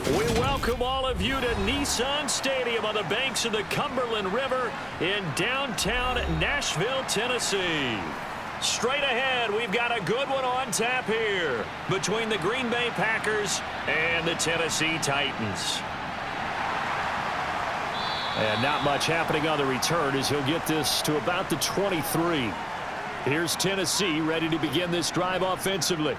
We welcome all of you to Nissan Stadium on the banks of the Cumberland River in downtown Nashville, Tennessee. Straight ahead, we've got a good one on tap here between the Green Bay Packers and the Tennessee Titans. And not much happening on the return as he'll get this to about the 23. Here's Tennessee ready to begin this drive offensively.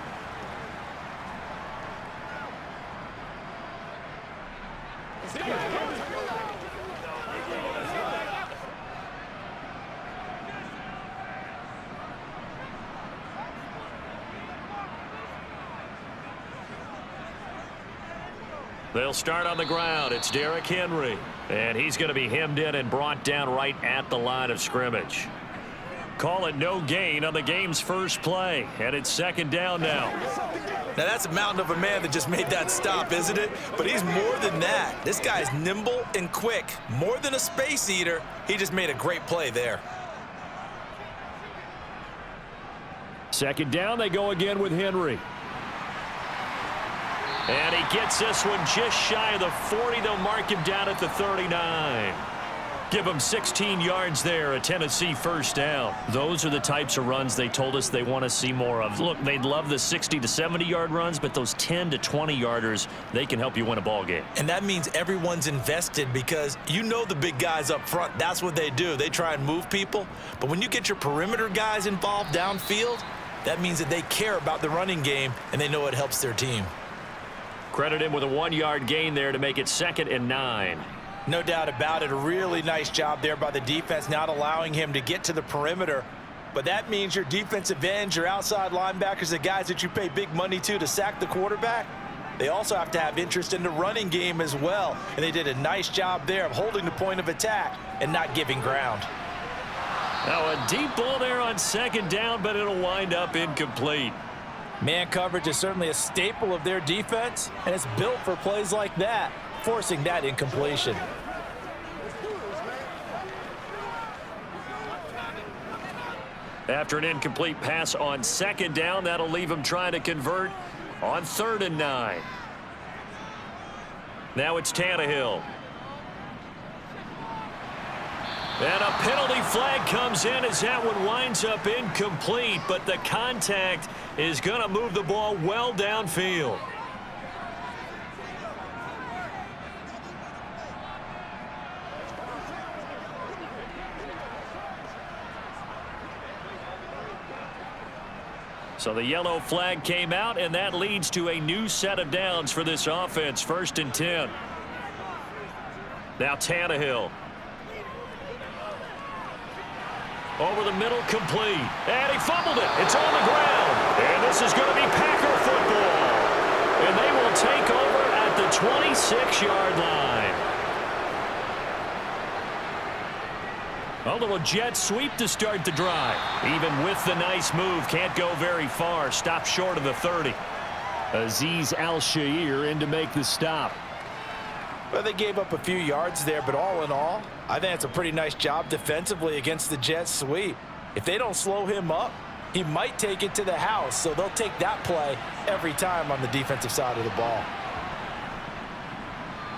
They'll start on the ground. It's Derrick Henry. And he's going to be hemmed in and brought down right at the line of scrimmage. Call it no gain on the game's first play. And it's second down now. Now that's a mountain of a man that just made that stop, isn't it? But he's more than that. This guy's nimble and quick. More than a space eater. He just made a great play there. Second down, they go again with Henry. And he gets this one just shy of the 40. They'll mark him down at the 39. Give him 16 yards there, a Tennessee first down. Those are the types of runs they told us they want to see more of. Look, they'd love the 60 to 70-yard runs, but those 10 to 20-yarders, they can help you win a ball game. And that means everyone's invested because you know the big guys up front, that's what they do. They try and move people. But when you get your perimeter guys involved downfield, that means that they care about the running game and they know it helps their team. Credit him with a 1-yard gain there to make it 2nd and 9. No doubt about it. A really nice job there by the defense, not allowing him to get to the perimeter. But that means your defensive ends, your outside linebackers, the guys that you pay big money to sack the quarterback, they also have to have interest in the running game as well. And they did a nice job there of holding the point of attack and not giving ground. Now a deep ball there on second down, but it'll wind up incomplete. Man coverage is certainly a staple of their defense, and it's built for plays like that, forcing that incompletion. After an incomplete pass on second down, that'll leave him trying to convert on 3rd and 9. Now it's Tannehill. And a penalty flag comes in as that one winds up incomplete, but the contact is going to move the ball well downfield. So the yellow flag came out, and that leads to a new set of downs for this offense. 1st and 10. Now Tannehill. Over the middle, complete. And he fumbled it. It's on the ground. And this is going to be Packer football. And they will take over at the 26-yard line. A little jet sweep to start the drive. Even with the nice move, can't go very far. Stop short of the 30. Azeez Al-Shaair in to make the stop. Well, they gave up a few yards there, but all in all, I think it's a pretty nice job defensively against the jet sweep. If they don't slow him up, he might take it to the house, so they'll take that play every time on the defensive side of the ball.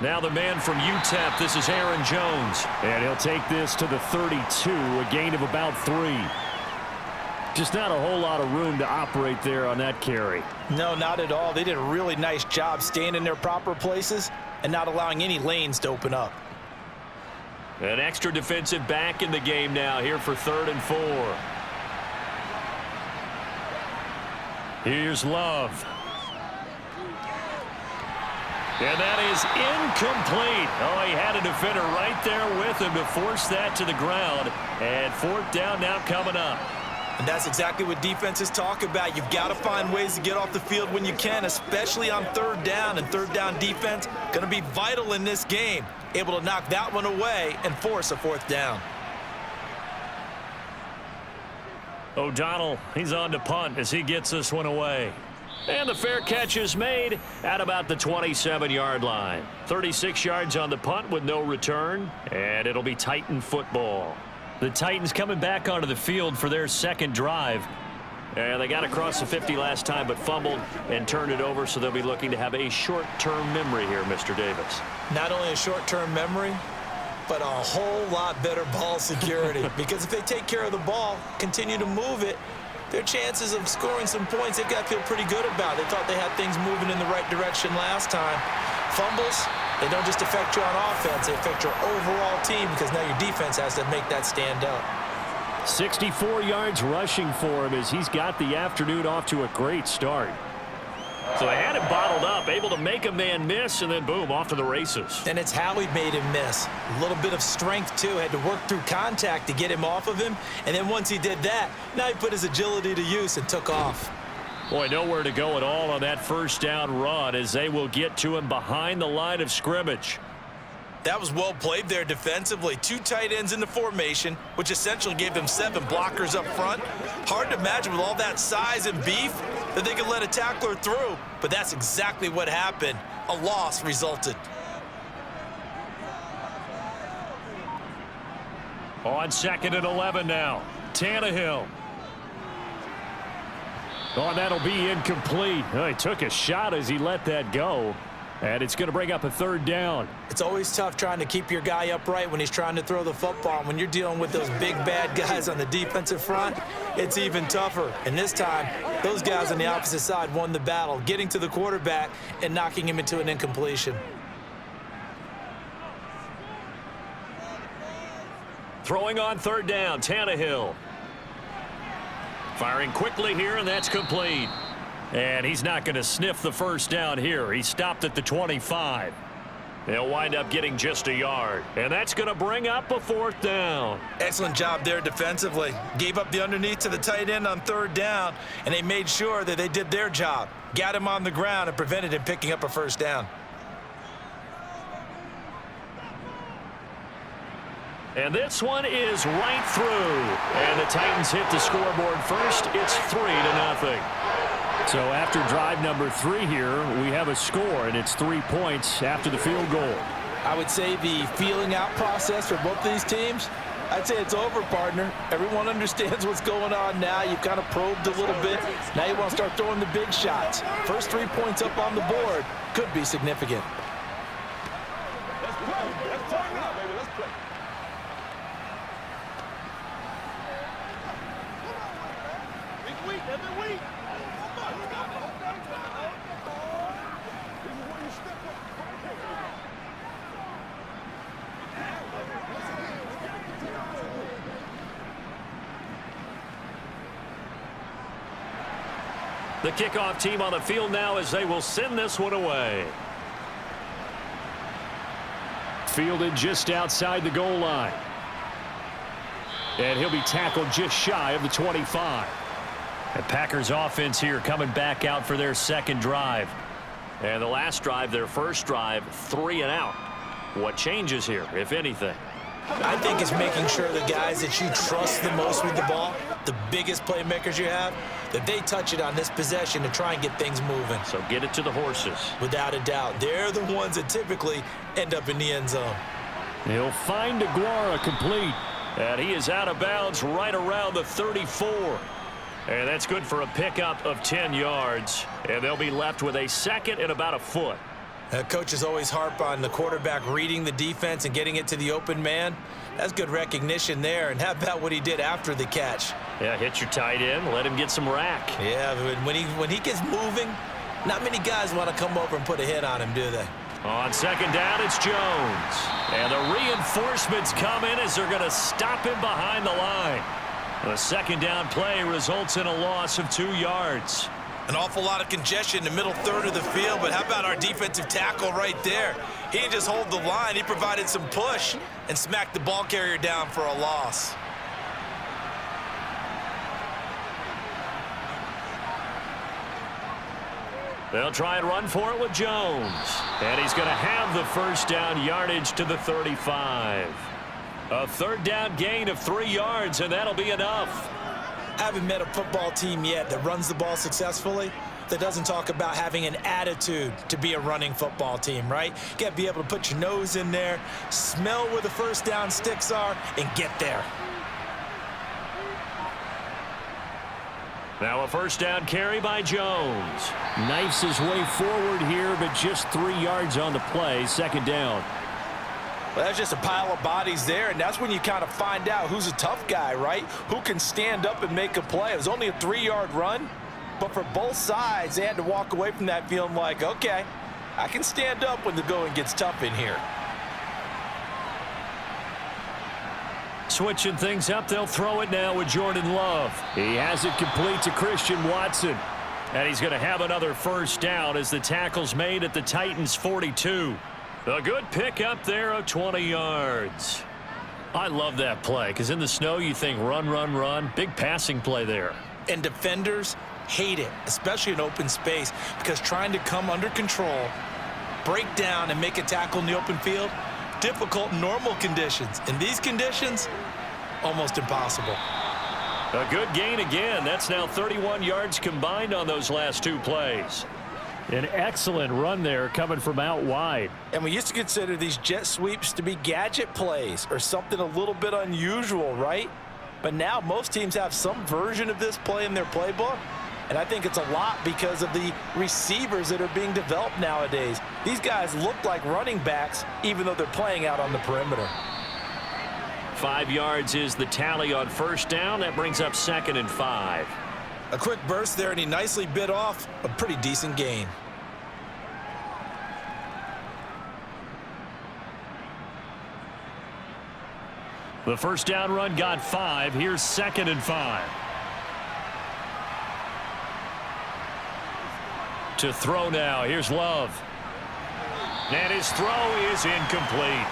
Now the man from UTEP, this is Aaron Jones. And he'll take this to the 32, a gain of about 3. Just not a whole lot of room to operate there on that carry. No, not at all. They did a really nice job staying in their proper places and not allowing any lanes to open up. An extra defensive back in the game now here for 3rd and 4. Here's Love. And that is incomplete. Oh, he had a defender right there with him to force that to the ground. And 4th down now coming up. And that's exactly what defenses talk about. You've got to find ways to get off the field when you can, especially on 3rd down. And 3rd down defense going to be vital in this game. Able to knock that one away and force a 4th down. O'Donnell, he's on to punt as he gets this one away. And the fair catch is made at about the 27-yard line. 36 yards on the punt with no return, and it'll be Titan football. The Titans coming back onto the field for their second drive. And they got across the 50 last time, but fumbled and turned it over, so they'll be looking to have a short-term memory here, Mr. Davis. Not only a short-term memory, but a whole lot better ball security. Because if they take care of the ball, continue to move it, their chances of scoring some points, they've got to feel pretty good about. They thought they had things moving in the right direction last time. Fumbles, they don't just affect you on offense, they affect your overall team because now your defense has to make that stand up. 64 yards rushing for him as he's got the afternoon off to a great start. So they had him bottled up, able to make a man miss, and then boom, off to the races. And it's how he made him miss. A little bit of strength, too. Had to work through contact to get him off of him. And then once he did that, now he put his agility to use and took off. Boy, nowhere to go at all on that first down run as they will get to him behind the line of scrimmage. That was well played there defensively. 2 tight ends in the formation, which essentially gave them 7 blockers up front. Hard to imagine with all that size and beef that they could let a tackler through, but that's exactly what happened. A loss resulted. On 2nd and 11 now, Tannehill. Oh, that'll be incomplete. Oh, he took a shot as he let that go. And it's going to bring up a 3rd down. It's always tough trying to keep your guy upright when he's trying to throw the football. When you're dealing with those big, bad guys on the defensive front, it's even tougher. And this time, those guys on the opposite side won the battle, getting to the quarterback and knocking him into an incompletion. Throwing on 3rd down, Tannehill. Firing quickly here, and that's complete. And he's not going to sniff the first down here. He stopped at the 25. They'll wind up getting just a yard. And that's going to bring up a 4th down. Excellent job there defensively. Gave up the underneath to the tight end on 3rd down, and they made sure that they did their job. Got him on the ground and prevented him picking up a 1st down. And this one is right through. And the Titans hit the scoreboard first. It's 3-0. So after drive number 3 here, we have a score, and it's 3 points after the field goal. I would say the feeling out process for both these teams, I'd say it's over, partner. Everyone understands what's going on now. You've kind of probed a little bit. Now you want to start throwing the big shots. First 3 points up on the board could be significant. Let's play. Let's turn it up, baby. Let's play. Big week, every week. The kickoff team on the field now as they will send this one away. Fielded just outside the goal line. And he'll be tackled just shy of the 25. The Packers offense here coming back out for their 2nd drive. And the last drive, their first drive, 3 and out. What changes here, if anything? I think it's making sure the guys that you trust the most with the ball, the biggest playmakers you have, that they touch it on this possession to try and get things moving. So get it to the horses. Without a doubt. They're the ones that typically end up in the end zone. He'll find Aguara complete. And he is out of bounds right around the 34. And that's good for a pickup of 10 yards. And they'll be left with a 2nd and about a foot. Coaches always harp on the quarterback reading the defense and getting it to the open man. That's good recognition there. And how about what he did after the catch? Yeah, hit your tight end, let him get some rack. Yeah, but when he gets moving, not many guys want to come over and put a hit on him, do they? On 2nd down, it's Jones. And the reinforcements come in as they're going to stop him behind the line. The 2nd down play results in a loss of 2 yards. An awful lot of congestion in the middle 3rd of the field, but how about our defensive tackle right there? He didn't just hold the line, he provided some push and smacked the ball carrier down for a loss. They'll try and run for it with Jones. And he's going to have the 1st down yardage to the 35. A 3rd down gain of 3 yards, and that'll be enough. I haven't met a football team yet that runs the ball successfully that doesn't talk about having an attitude to be a running football team, right? You got to be able to put your nose in there, smell where the 1st down sticks are, and get there. Now a first down carry by Jones. Knifes his way forward here, but just 3 yards on the play. Second down. Well, that's just a pile of bodies there, and that's when you kind of find out who's a tough guy, right? Who can stand up and make a play. It was only a 3-yard run, but for both sides, they had to walk away from that feeling like, okay, I can stand up when the going gets tough in here. Switching things up, they'll throw it now with Jordan Love. He has it complete to Christian Watson. And he's going to have another first down as the tackle's made at the Titans' 42. A good pick up there of 20 yards. I love that play because in the snow you think run, run, run. Big passing play there. And defenders hate it, especially in open space, because trying to come under control, break down, and make a tackle in the open field, difficult in normal conditions. In these conditions, almost impossible. A good gain again. That's now 31 yards combined on those last 2 plays. An excellent run there coming from out wide. And we used to consider these jet sweeps to be gadget plays or something a little bit unusual, right? But now most teams have some version of this play in their playbook. And I think it's a lot because of the receivers that are being developed nowadays. These guys look like running backs even though they're playing out on the perimeter. 5 yards is the tally on first down. That brings up 2nd and 5. A quick burst there, and he nicely bit off a pretty decent gain. The first down run got 5. Here's 2nd and 5. To throw now. Here's Love. And his throw is incomplete.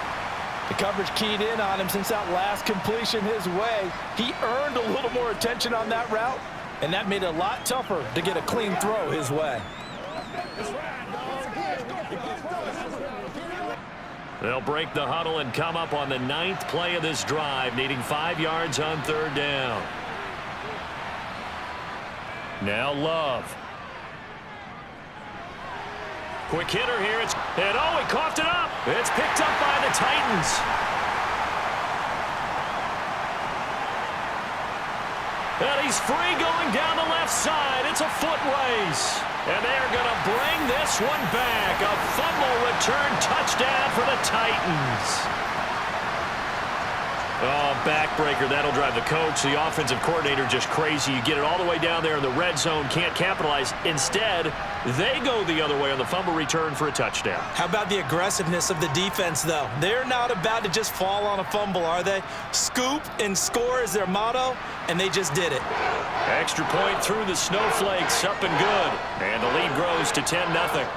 The coverage keyed in on him since that last completion his way. He earned a little more attention on that route, and that made it a lot tougher to get a clean throw his way. They'll break the huddle and come up on the 9th play of this drive, needing 5 yards on 3rd down. Now Love. Quick hitter here. And oh, he coughed it up. It's picked up by the Titans. And he's free going down the left side. It's a foot race. And they're going to bring this one back. A fumble return touchdown for the Titans. Oh, backbreaker. That'll drive the coach, the offensive coordinator, just crazy. You get it all the way down there in the red zone, can't capitalize. Instead, they go the other way on the fumble return for a touchdown. How about the aggressiveness of the defense, though? They're not about to just fall on a fumble, are they? Scoop and score is their motto, and they just did it. Extra point through the snowflakes, up and good. And the lead grows to 10-0.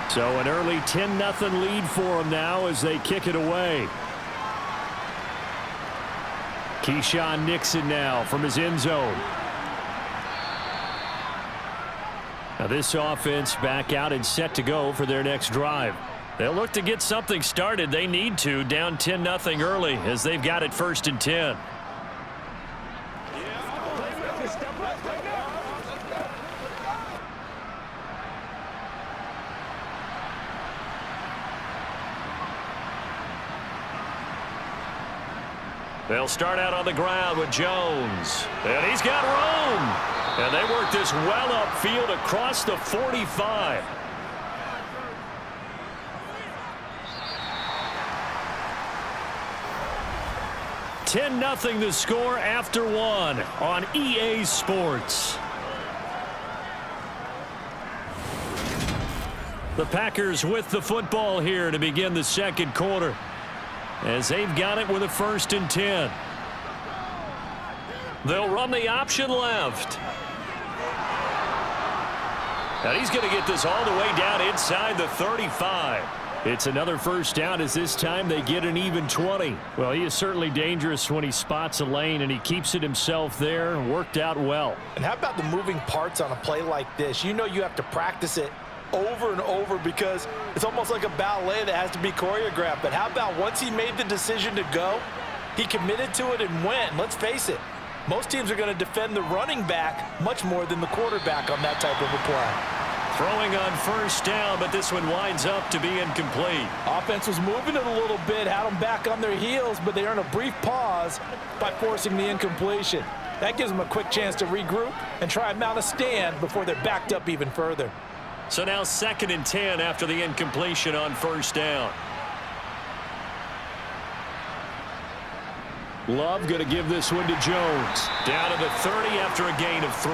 So an early 10-0 lead for them now as they kick it away. Keyshawn Nixon now from his end zone. Now this offense back out and set to go for their next drive. They'll look to get something started. They need to, down 10-0 early as they've got it 1st and 10. They'll start out on the ground with Jones. And he's got room. And they work this well upfield across the 45. (10-0) the score after 1 on EA Sports. The Packers with the football here to begin the 2nd quarter, as they've got it with a 1st and 10. They'll run the option left. And he's going to get this all the way down inside the 35. It's another first down as this time they get an even 20. Well, he is certainly dangerous when he spots a lane, and he keeps it himself there and worked out well. And how about the moving parts on a play like this? You know you have to practice it over and over because it's almost like a ballet that has to be choreographed. But how about once he made the decision to go, he committed to it and went. Let's face it, most teams are going to defend the running back much more than the quarterback on that type of a play. Throwing on first down, but this one winds up to be incomplete. Offense was moving it a little bit, had them back on their heels, but they earn a brief pause by forcing the incompletion. That gives them a quick chance to regroup and try and mount a stand before they're backed up even further. So now 2nd and 10 after the incompletion on first down. Love going to give this one to Jones. Down to the 30 after a gain of 3.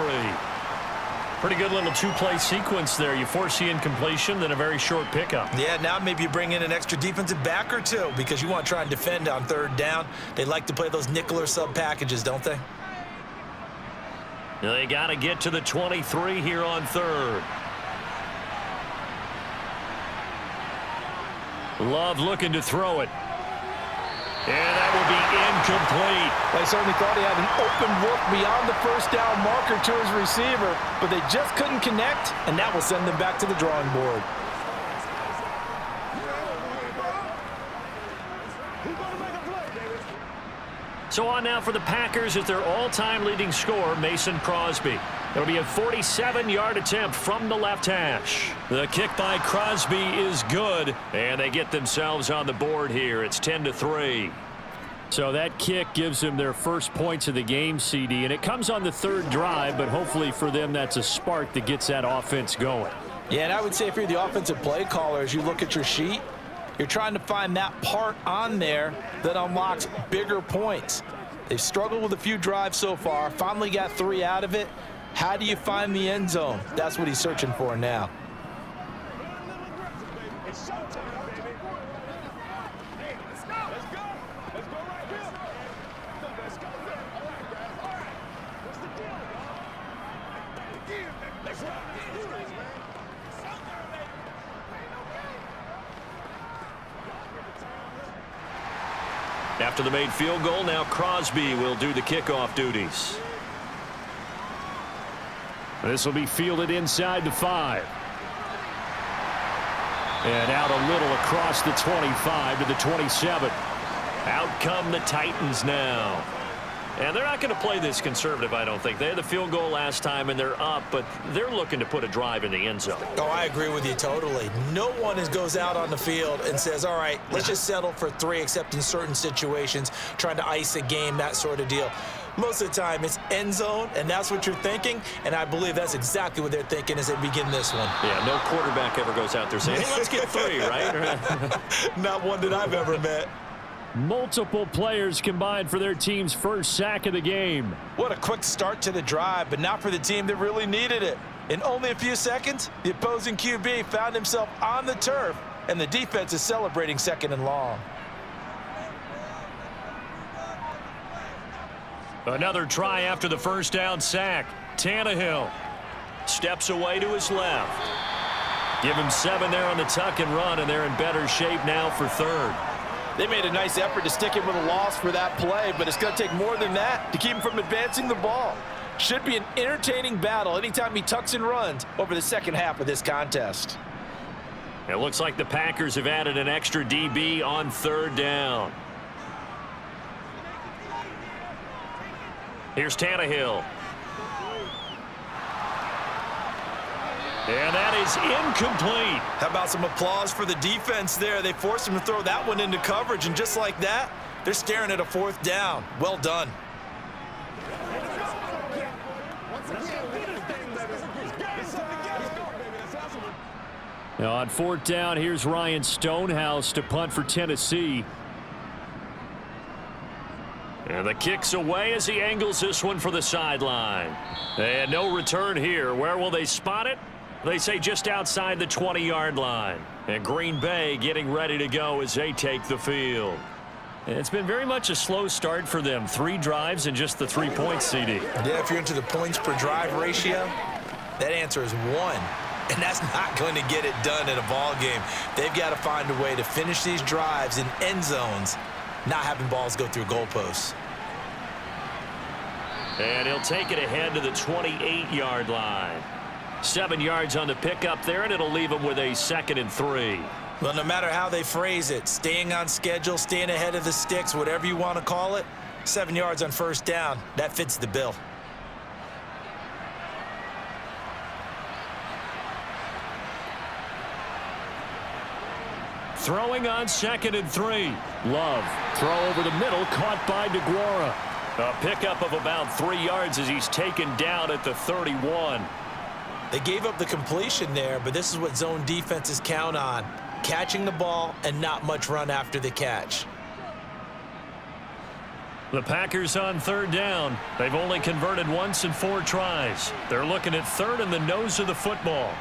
Pretty good little two-play sequence there. You force the incompletion, then a very short pickup. Yeah, now maybe you bring in an extra defensive back or two because you want to try and defend on 3rd down. They like to play those nickel or sub packages, don't they? They got to get to the 23 here on 3rd. Love looking to throw it. And that will be incomplete. They certainly thought he had an open look beyond the first down marker to his receiver, but they just couldn't connect, and that will send them back to the drawing board. So on now for the Packers is their all-time leading scorer, Mason Crosby. It'll be a 47-yard attempt from the left hash. The kick by Crosby is good, and they get themselves on the board here. It's 10-3. So that kick gives them their first points of the game, CD, and it comes on the 3rd drive, but hopefully for them that's a spark that gets that offense going. Yeah, and I would say if you're the offensive play caller, as you look at your sheet, you're trying to find that part on there that unlocks bigger points. They've struggled with a few drives so far, finally got 3 out of it. How do you find the end zone? That's what he's searching for now. After the made field goal, now Crosby will do the kickoff duties. This will be fielded inside the 5. And out a little across the 25 to the 27. Out come the Titans now. And they're not going to play this conservative, I don't think. They had the field goal last time, and they're up, but they're looking to put a drive in the end zone. Oh, I agree with you totally. No one goes out on the field and says, all right, let's just settle for 3, except in certain situations, trying to ice a game, that sort of deal. Most of the time, it's end zone, and that's what you're thinking, and I believe that's exactly what they're thinking as they begin this one. Yeah, no quarterback ever goes out there saying, hey, let's get 3, right? Not one that I've ever met. Multiple players combined for their team's first sack of the game. What a quick start to the drive, but not for the team that really needed it. In only a few seconds, the opposing QB found himself on the turf, and the defense is celebrating 2nd and long. Another try after the first down sack. Tannehill steps away to his left. Give him 7 there on the tuck and run, and they're in better shape now for 3rd. They made a nice effort to stick him with a loss for that play, but it's going to take more than that to keep him from advancing the ball. Should be an entertaining battle anytime he tucks and runs over the second half of this contest. It looks like the Packers have added an extra DB on 3rd down. Here's Tannehill. And that is incomplete. How about some applause for the defense there? They forced him to throw that one into coverage, and just like that, they're staring at a 4th down. Well done. Now on 4th down, here's Ryan Stonehouse to punt for Tennessee. And the kick's away as he angles this one for the sideline. And no return here. Where will they spot it? They say just outside the 20-yard line. And Green Bay getting ready to go as they take the field. And it's been very much a slow start for them. 3 drives and just the 3 points, CD. Yeah, if you're into the points per drive ratio, that answer is 1. And that's not going to get it done in a ball game. They've got to find a way to finish these drives in end zones, not having balls go through goalposts. And he'll take it ahead to the 28-yard line. 7 yards on the pickup there, and it'll leave him with a 2nd and 3. Well, no matter how they phrase it, staying on schedule, staying ahead of the sticks, whatever you want to call it, 7 yards on first down, that fits the bill. Throwing on 2nd and 3. Love. Throw over the middle, caught by DeGuara. A pickup of about 3 yards as he's taken down at the 31. They gave up the completion there, but this is what zone defenses count on. Catching the ball and not much run after the catch. The Packers on 3rd down. They've only converted once in 4 tries. They're looking at 3rd in the nose of the football.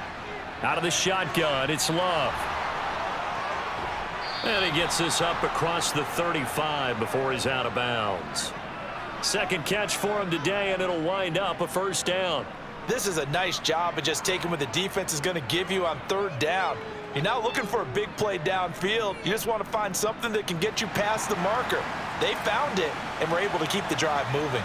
Out of the shotgun, it's Love. And he gets this up across the 35 before he's out of bounds. 2nd catch for him today, and it'll wind up a 1st down. This is a nice job of just taking what the defense is going to give you on 3rd down. You're not looking for a big play downfield. You just want to find something that can get you past the marker. They found it and were able to keep the drive moving.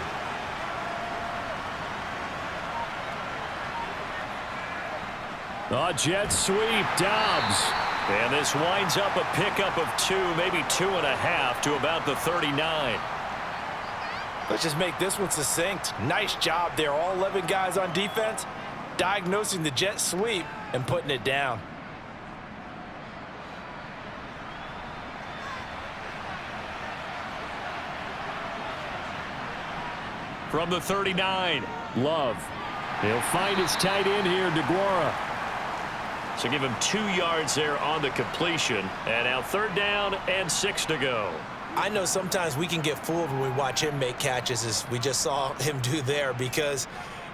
A jet sweep, Dobbs. And this winds up a pickup of 2, maybe 2.5 to about the 39. Let's just make this one succinct. Nice job there. All 11 guys on defense diagnosing the jet sweep and putting it down. From the 39, Love. He'll find his tight end here, DeGuara. So give him 2 yards there on the completion. And now 3rd down and 6 to go. I know sometimes we can get fooled when we watch him make catches, as we just saw him do there, because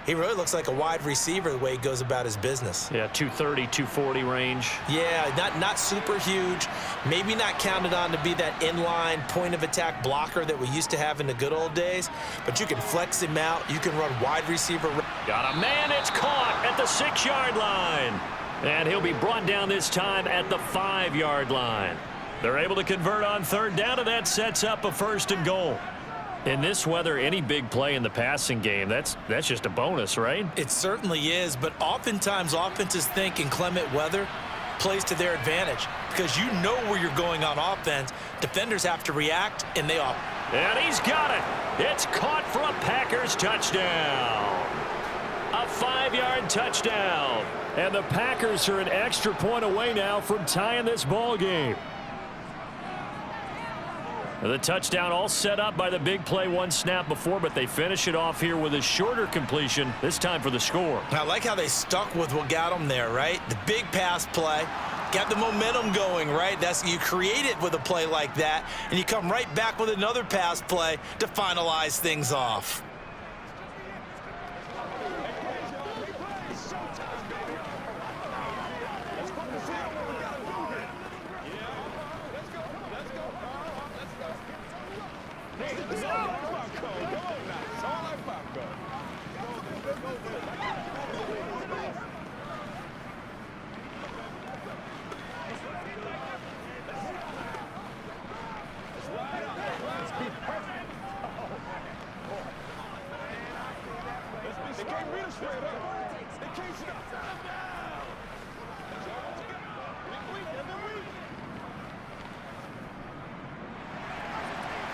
he really looks like a wide receiver the way he goes about his business. Yeah, 230, 240 range. Yeah, not super huge. Maybe not counted on to be that inline point-of-attack blocker that we used to have in the good old days, but you can flex him out. You can run wide receiver. Got a man. It's caught at the 6-yard line. And he'll be brought down this time at the 5-yard line. They're able to convert on 3rd down, and that sets up a 1st and goal. In this weather, any big play in the passing game, that's just a bonus, right? It certainly is, but oftentimes offenses think inclement weather plays to their advantage because you know where you're going on offense. Defenders have to react, and they are. And he's got it. It's caught for a Packers touchdown. A 5-yard touchdown. And the Packers are an extra point away now from tying this ball game. The touchdown all set up by the big play 1 snap before, but they finish it off here with a shorter completion, this time for the score. I like how they stuck with what got them there, right? The big pass play, got the momentum going, right? You create it with a play like that, and you come right back with another pass play to finalize things off.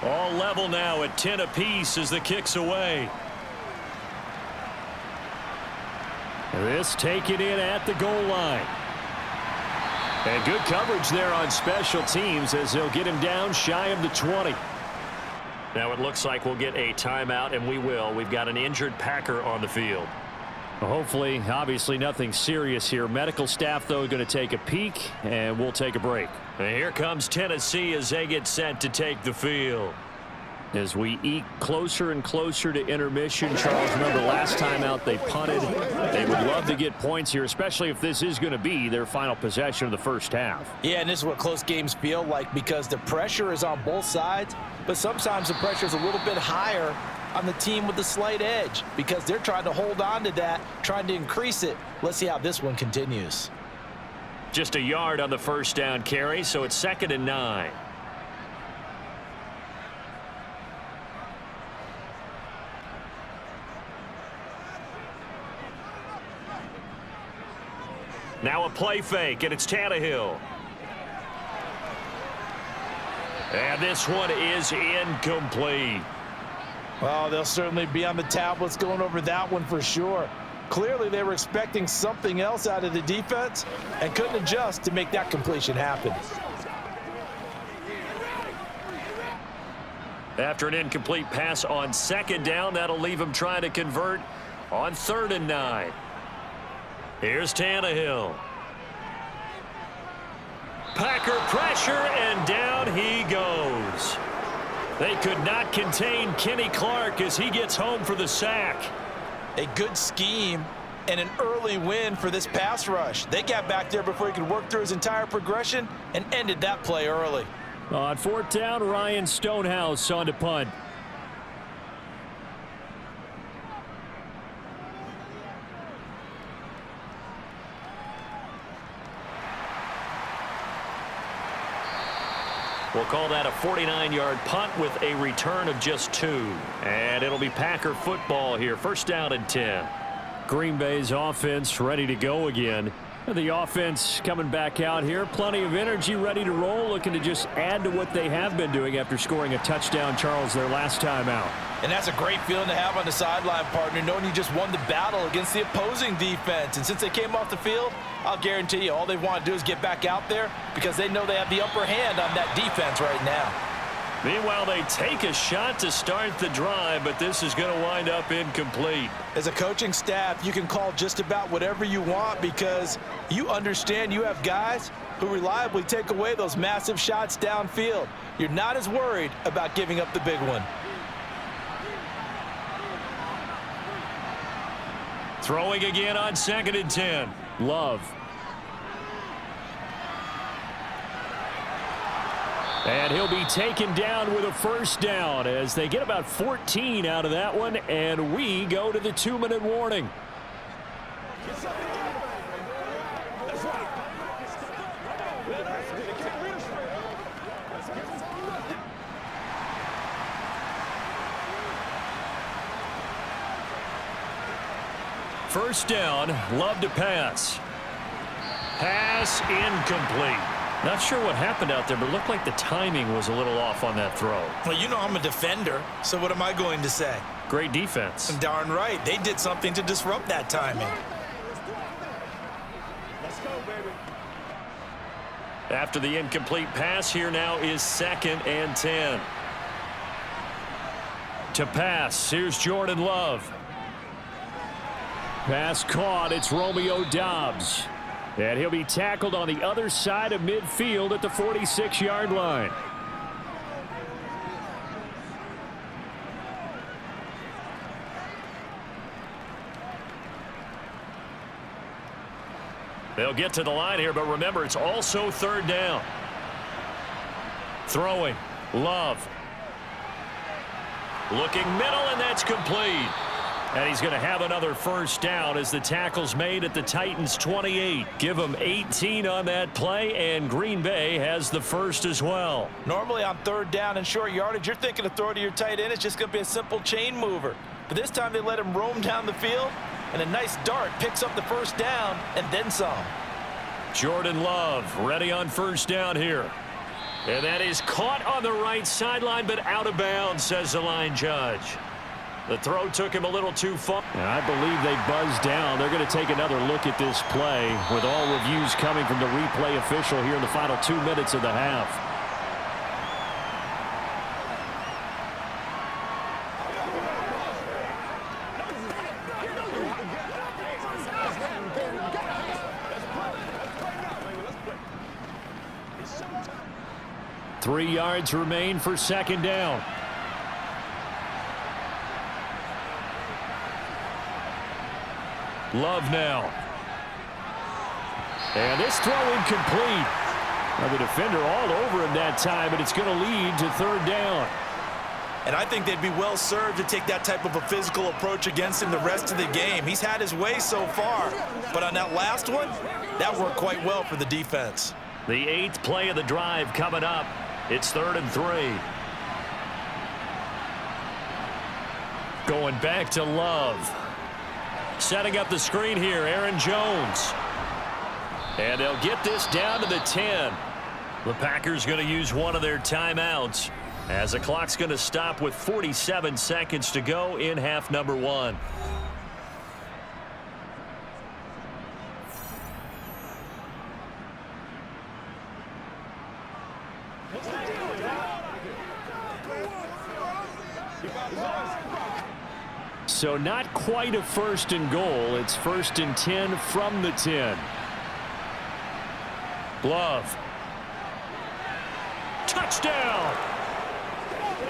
All level now at 10 apiece as the kick's away. This taken in at the goal line. And good coverage there on special teams as they'll get him down shy of the 20. Now it looks like we'll get a timeout, and we will. We've got an injured Packer on the field. Hopefully, obviously nothing serious here. Medical staff, though, going to take a peek, and we'll take a break. And here comes Tennessee as they get set to take the field. As we eke closer and closer to intermission, Charles, remember last time out they punted. They would love to get points here, especially if this is going to be their final possession of the first half. Yeah, and this is what close games feel like because the pressure is on both sides, but sometimes the pressure is a little bit higher on the team with the slight edge because they're trying to hold on to that, trying to increase it. Let's see how this one continues. Just a yard on the first down carry, so it's 2nd and 9. Now a play fake, and it's Tannehill. And this one is incomplete. Well, they'll certainly be on the tablets going over that one for sure. Clearly, they were expecting something else out of the defense and couldn't adjust to make that completion happen. After an incomplete pass on 2nd down, that'll leave him trying to convert on 3rd and 9. Here's Tannehill. Packer pressure, and down he goes. They could not contain Kenny Clark as he gets home for the sack. A good scheme and an early win for this pass rush. They got back there before he could work through his entire progression and ended that play early. On 4th down, Ryan Stonehouse on to punt. We'll call that a 49-yard punt with a return of just 2. And it'll be Packer football here. 1st down and 10. Green Bay's offense ready to go again. The offense coming back out here. Plenty of energy, ready to roll, looking to just add to what they have been doing after scoring a touchdown, Charles, their last time out. And that's a great feeling to have on the sideline, partner, knowing you just won the battle against the opposing defense. And since they came off the field, I'll guarantee you all they want to do is get back out there because they know they have the upper hand on that defense right now. Meanwhile, they take a shot to start the drive, but this is going to wind up incomplete. As a coaching staff, you can call just about whatever you want because you understand you have guys who reliably take away those massive shots downfield. You're not as worried about giving up the big one. Throwing again on 2nd and 10. Love. And he'll be taken down with a 1st down as they get about 14 out of that one, and we go to the 2-minute warning. First down, Love to pass. Pass incomplete. Not sure what happened out there, but it looked like the timing was a little off on that throw. Well, you know I'm a defender, so what am I going to say? Great defense. Darn right. They did something to disrupt that timing. Let's go, baby. After the incomplete pass, here now is 2nd and 10. To pass, here's Jordan Love. Pass caught, it's Romeo Doubs. And he'll be tackled on the other side of midfield at the 46-yard line. They'll get to the line here, but remember, it's also 3rd down. Throwing, Love. Looking middle, and that's complete. And he's going to have another 1st down as the tackle's made at the Titans' 28. Give them 18 on that play, and Green Bay has the 1st as well. Normally on 3rd down and short yardage, you're thinking of throw to your tight end. It's just going to be a simple chain mover. But this time they let him roam down the field, and a nice dart picks up the 1st down and then some. Jordan Love ready on 1st down here. And that is caught on the right sideline, but out of bounds, says the line judge. The throw took him a little too far. And I believe they buzzed down. They're going to take another look at this play with all reviews coming from the replay official here in the final 2 minutes of the half. Let's 3 yards remain for 2nd down. Love now. And this throw incomplete. Now the defender all over him that time, but it's going to lead to 3rd down. And I think they'd be well served to take that type of a physical approach against him the rest of the game. He's had his way so far, but on that last one, that worked quite well for the defense. The 8th play of the drive coming up. It's 3rd and 3. Going back to Love. Setting up the screen here, Aaron Jones. And they'll get this down to the 10. The Packers going to use one of their timeouts as the clock's going to stop with 47 seconds to go in half number 1. So not quite a 1st and goal. It's 1st and 10 from the 10. Glove. Touchdown!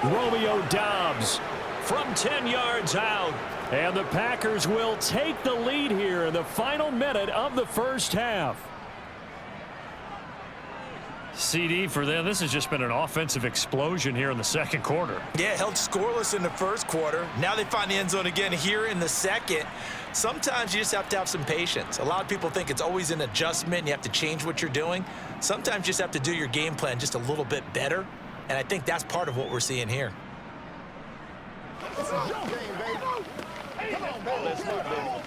Romeo Doubs from 10 yards out. And the Packers will take the lead here in the final minute of the first half. CD for them. This has just been an offensive explosion here in the second quarter. Yeah, held scoreless in the first quarter. Now they find the end zone again here in the second. Sometimes you just have to have some patience. A lot of people think it's always an adjustment and you have to change what you're doing. Sometimes you just have to do your game plan just a little bit better. And I think that's part of what we're seeing here. This is your game, baby. Come on, baby. Let's go, baby.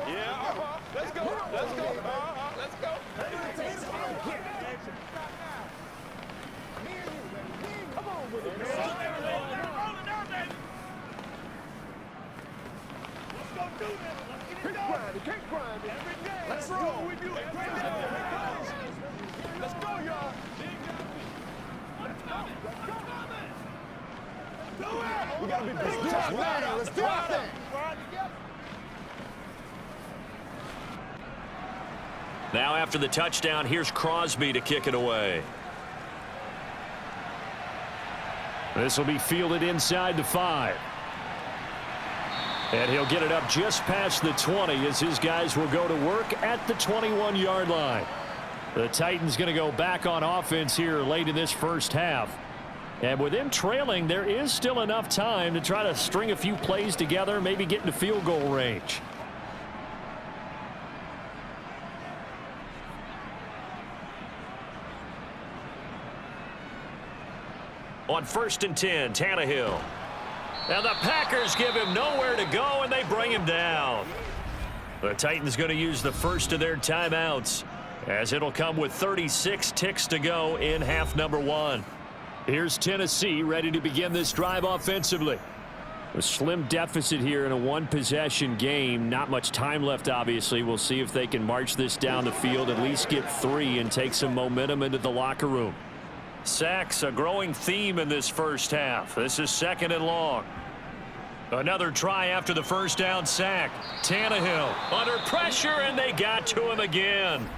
Yeah, let's go. Let's go. Let's go. Come on with it, man. Let's go do this. Keep grinding. Keep grinding. Every day. Let's roll. We do it. Let's go, y'all. Let's go. Do it. We gotta be big time. Let's do it. Now after the touchdown, here's Crosby to kick it away. This will be fielded inside the 5. And he'll get it up just past the 20 as his guys will go to work at the 21-yard line. The Titans going to go back on offense here late in this first half. And with them trailing, there is still enough time to try to string a few plays together, maybe get into field goal range. On 1st and 10, Tannehill. And the Packers give him nowhere to go, and they bring him down. The Titans going to use the first of their timeouts, as it'll come with 36 ticks to go in half number 1. Here's Tennessee ready to begin this drive offensively. A slim deficit here in a one-possession game. Not much time left, obviously. We'll see if they can march this down the field, at least get 3, and take some momentum into the locker room. Sacks, a growing theme in this first half. This is 2nd and long. Another try after the first down sack. Tannehill under pressure, and they got to him again.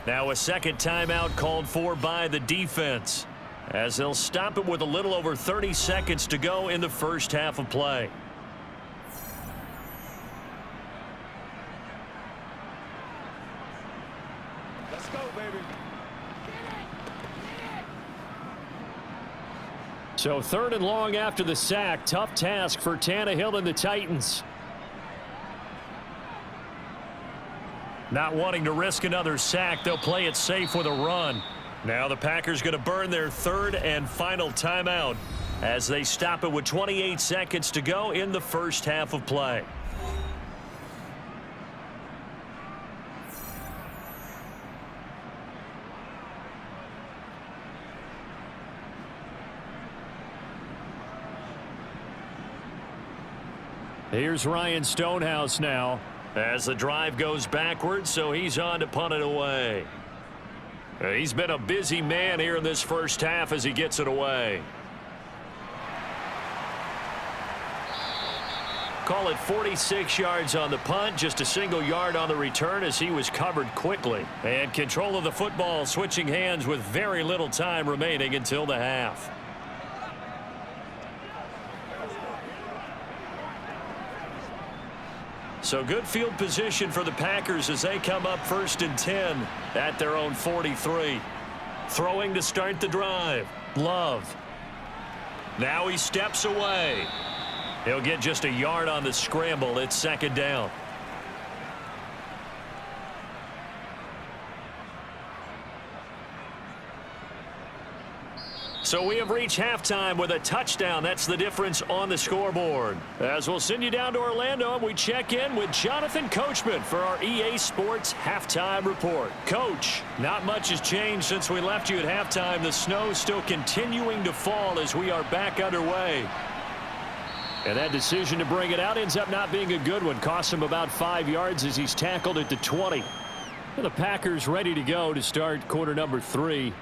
Now a second timeout called for by the defense, as they'll stop it with a little over 30 seconds to go in the first half of play. Let's go, baby. So 3rd and long after the sack. Tough task for Tannehill and the Titans. Not wanting to risk another sack, they'll play it safe with a run. Now the Packers going to burn their 3rd and final timeout as they stop it with 28 seconds to go in the first half of play. Here's Ryan Stonehouse now as the drive goes backwards, so he's on to punt it away. He's been a busy man here in this first half as he gets it away. Call it 46 yards on the punt, just a single yard on the return as he was covered quickly. And control of the football switching hands with very little time remaining until the half. So good field position for the Packers as they come up 1st and 10 at their own 43. Throwing to start the drive. Love. Now he steps away. He'll get just a yard on the scramble. It's second down. So we have reached halftime with a touchdown. That's the difference on the scoreboard. As we'll send you down to Orlando, and we check in with Jonathan Coachman for our EA Sports Halftime Report. Coach, not much has changed since we left you at halftime. The snow still continuing to fall as we are back underway. And that decision to bring it out ends up not being a good one. Costs him about 5 yards as he's tackled at the 20. And the Packers ready to go to start quarter number 3.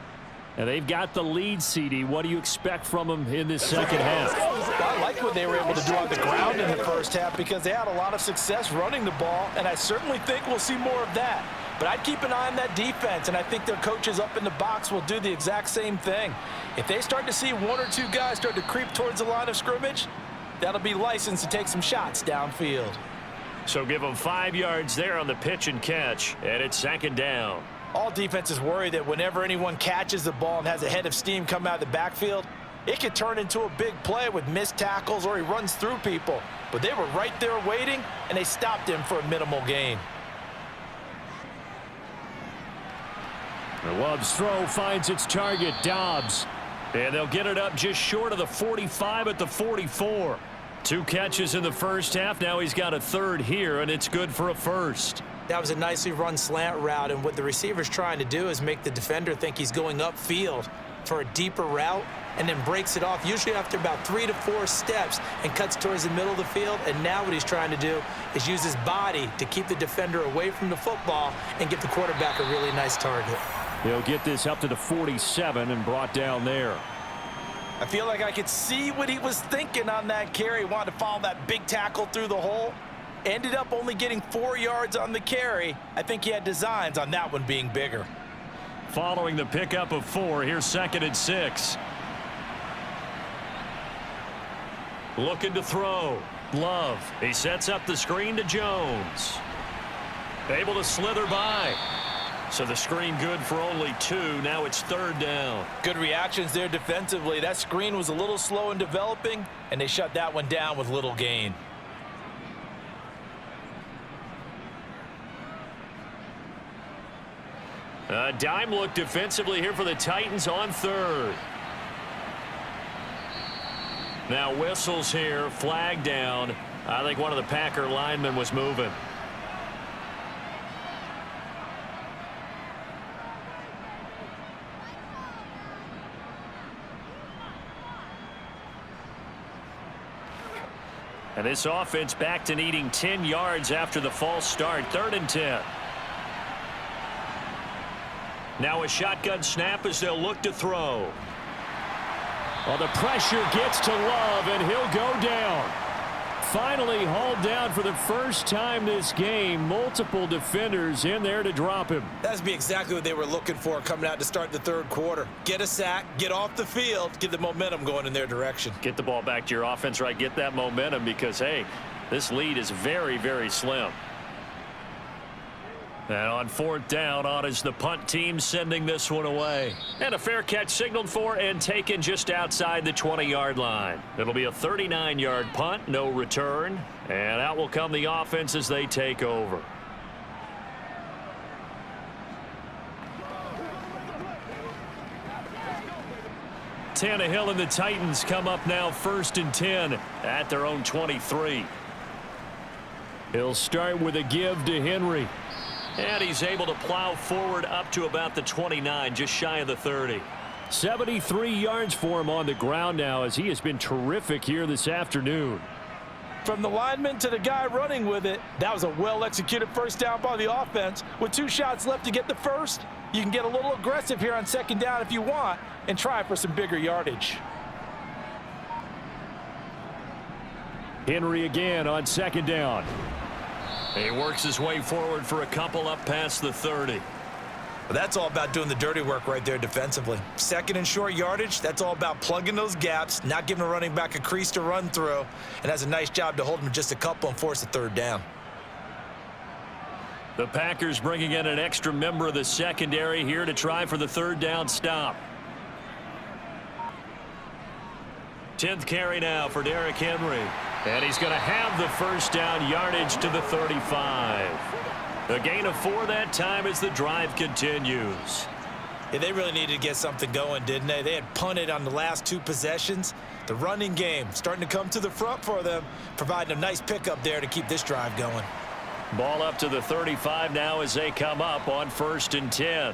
And they've got the lead, CD. What do you expect from them in this second half? I like what they were able to do on the ground in the first half because they had a lot of success running the ball, and I certainly think we'll see more of that. But I'd keep an eye on that defense, and I think their coaches up in the box will do the exact same thing. If they start to see 1 or 2 guys start to creep towards the line of scrimmage, that'll be licensed to take some shots downfield. So give them 5 yards there on the pitch and catch, and it's second down. All defenses worry that whenever anyone catches the ball and has a head of steam come out of the backfield, it could turn into a big play with missed tackles or he runs through people. But they were right there waiting, and they stopped him for a minimal gain. The Love's throw finds its target, Dobbs. And they'll get it up just short of the 45 at the 44. 2 catches in the first half. Now he's got a third here, and it's good for a first. That was a nicely run slant route, and what the receiver's trying to do is make the defender think he's going upfield for a deeper route and then breaks it off, usually after about 3 to 4 steps, and cuts towards the middle of the field. And now what he's trying to do is use his body to keep the defender away from the football and give the quarterback a really nice target. He'll get this up to the 47 and brought down there. I feel like I could see what he was thinking on that carry. He wanted to follow that big tackle through the hole. Ended up only getting 4 yards on the carry. I think he had designs on that one being bigger. Following the pickup of 4, here's second and 6. Looking to throw. Love. He sets up the screen to Jones. Able to slither by. So the screen good for only 2. Now it's third down. Good reactions there defensively. That screen was a little slow in developing, and they shut that one down with little gain. A dime look defensively here for the Titans on third. Now whistles here, flag down. I think one of the Packer linemen was moving. And this offense back to needing 10 yards after the false start. 3rd and 10. Now a shotgun snap as they'll look to throw. Well, the pressure gets to Love, and he'll go down. Finally hauled down for the first time this game. Multiple defenders in there to drop him. That'd be exactly what they were looking for coming out to start the third quarter. Get a sack, get off the field, get the momentum going in their direction. Get the ball back to your offense, right? Get that momentum because, hey, this lead is very, very slim. And on 4th down, on is the punt team sending this one away. And a fair catch signaled for and taken just outside the 20-yard line. It'll be a 39-yard punt, no return. And out will come the offense as they take over. Tannehill and the Titans come up now 1st and 10 at their own 23. He'll start with a give to Henry. And he's able to plow forward up to about the 29, just shy of the 30. 73 yards for him on the ground now as he has been terrific here this afternoon. From the lineman to the guy running with it, that was a well-executed first down by the offense. With 2 shots left to get the first, you can get a little aggressive here on 2nd down if you want and try for some bigger yardage. Henry again on 2nd down. He works his way forward for a couple up past the 30. Well, that's all about doing the dirty work right there defensively. 2nd and short yardage, that's all about plugging those gaps, not giving a running back a crease to run through, and has a nice job to hold him just a couple and force a 3rd down. The Packers bringing in an extra member of the secondary here to try for the third down stop. 10th carry now for Derrick Henry. And he's going to have the first down, yardage to the 35. A gain of 4 that time as the drive continues. Yeah, they really needed to get something going, didn't they? They had punted on the last 2 possessions. The running game starting to come to the front for them, providing a nice pickup there to keep this drive going. Ball up to the 35 now as they come up on 1st and 10.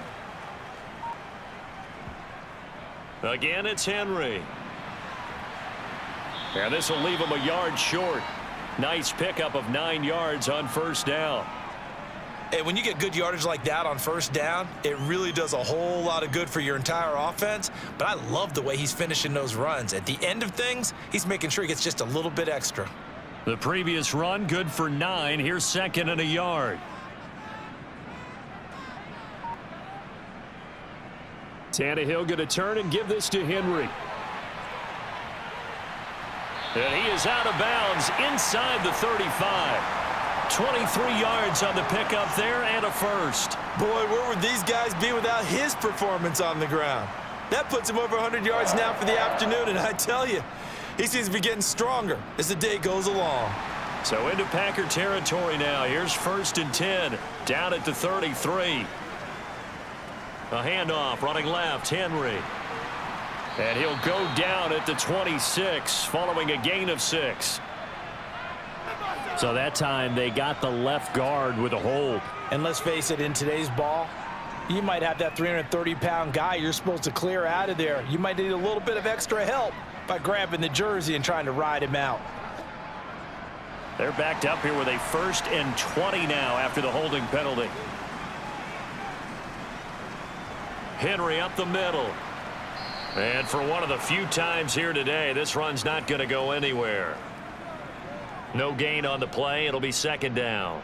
Again, it's Henry. And this will leave him a yard short. Nice pickup of 9 yards on 1st down. And when you get good yardage like that on 1st down, it really does a whole lot of good for your entire offense. But I love the way he's finishing those runs. At the end of things, he's making sure he gets just a little bit extra. The previous run good for 9. Here's 2nd and a yard. Tannehill going to turn and give this to Henry. And he is out of bounds inside the 35. 23 yards on the pickup there and a first. Boy, where would these guys be without his performance on the ground? That puts him over 100 yards now for the afternoon, and I tell you, he seems to be getting stronger as the day goes along. So into Packer territory now. Here's 1st and 10, down at the 33. A handoff, running left, Henry. And he'll go down at the 26, following a gain of 6. So that time they got the left guard with a hold. And let's face it, in today's ball, you might have that 330-pound guy you're supposed to clear out of there. You might need a little bit of extra help by grabbing the jersey and trying to ride him out. They're backed up here with a 1st and 20 now after the holding penalty. Henry up the middle. And for one of the few times here today, this run's not going to go anywhere. No gain on the play. It'll be 2nd down.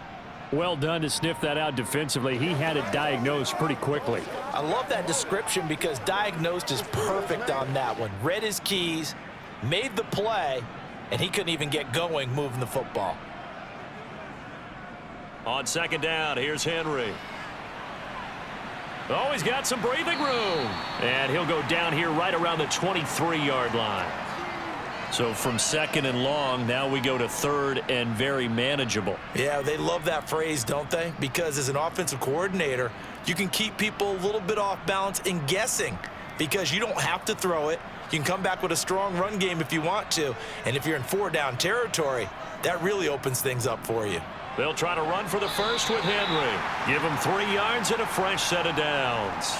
Well done to sniff that out defensively. He had it diagnosed pretty quickly. I love that description because diagnosed is perfect on that one. Read his keys, made the play, and he couldn't even get going moving the football. On 2nd down, here's Henry. Oh, he's got some breathing room. And he'll go down here right around the 23-yard line. So from 2nd and long, now we go to 3rd and very manageable. Yeah, they love that phrase, don't they? Because as an offensive coordinator, you can keep people a little bit off balance and guessing because you don't have to throw it. You can come back with a strong run game if you want to. And if you're in 4-down territory, that really opens things up for you. They'll try to run for the first with Henry. Give him 3 yards and a fresh set of downs.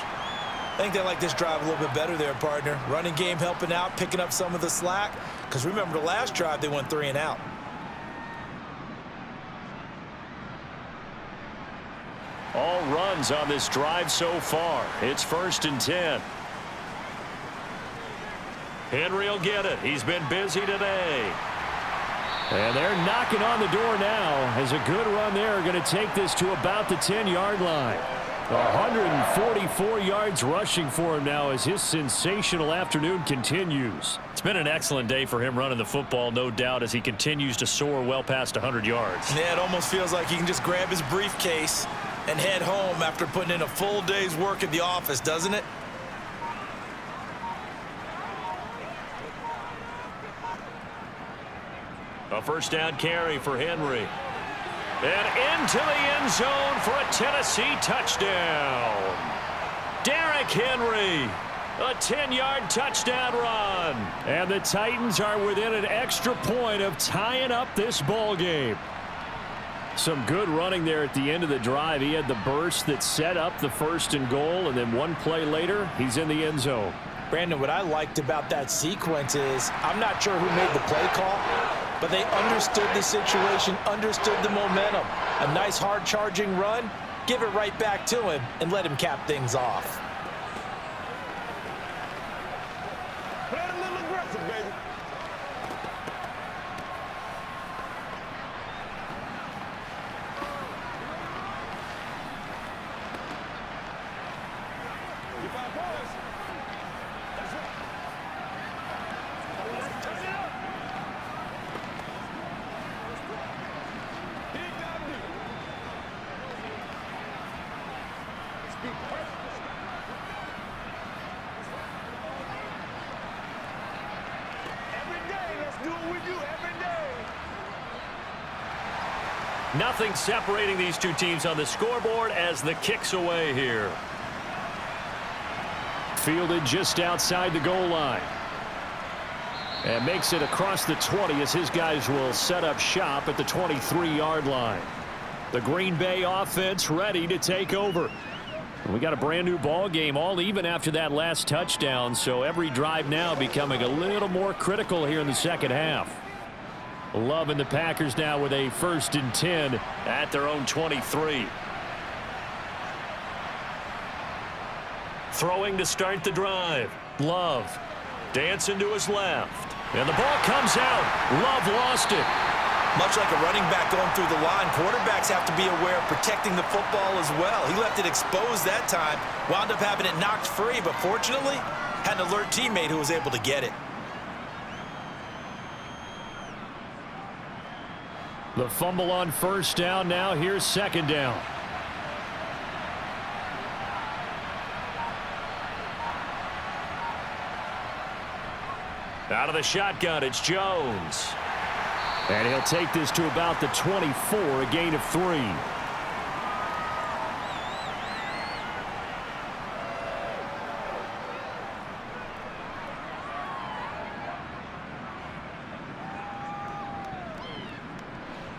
I think they like this drive a little bit better there, partner. Running game helping out, picking up some of the slack. Because remember the last drive, they went 3 and out. All runs on this drive so far. It's 1st and 10. Henry will get it. He's been busy today. And they're knocking on the door now as a good run there going to take this to about the 10-yard line. 144 yards rushing for him now as his sensational afternoon continues. It's been an excellent day for him running the football, no doubt, as he continues to soar well past 100 yards. Yeah, it almost feels like he can just grab his briefcase and head home after putting in a full day's work at the office, doesn't it? A 1st down carry for Henry. And into the end zone for a Tennessee touchdown. Derrick Henry, a 10-yard touchdown run. And the Titans are within an extra point of tying up this ball game. Some good running there at the end of the drive. He had the burst that set up the 1st and goal, and then one play later, he's in the end zone. Brandon, what I liked about that sequence is I'm not sure who made the play call, but they understood the situation, understood the momentum. A nice hard-charging run, give it right back to him, and let him cap things off. Play a little aggressive, baby. You find points. That's right. Turn it up. Big down deep. Nothing separating these two teams on the scoreboard as the kick's away here. Fielded just outside the goal line. And makes it across the 20 as his guys will set up shop at the 23-yard line. The Green Bay offense ready to take over. We got a brand new ball game, all even after that last touchdown, so every drive now becoming a little more critical here in the second half. Loving the Packers now with a 1st and 10 at their own 23. Throwing to start the drive. Love dancing to his left. And the ball comes out. Love lost it. Much like a running back going through the line, quarterbacks have to be aware of protecting the football as well. He left it exposed that time, wound up having it knocked free, but fortunately, had an alert teammate who was able to get it. The fumble on 1st down. Now here's 2nd down. Out of the shotgun, it's Jones. And he'll take this to about the 24, a gain of 3.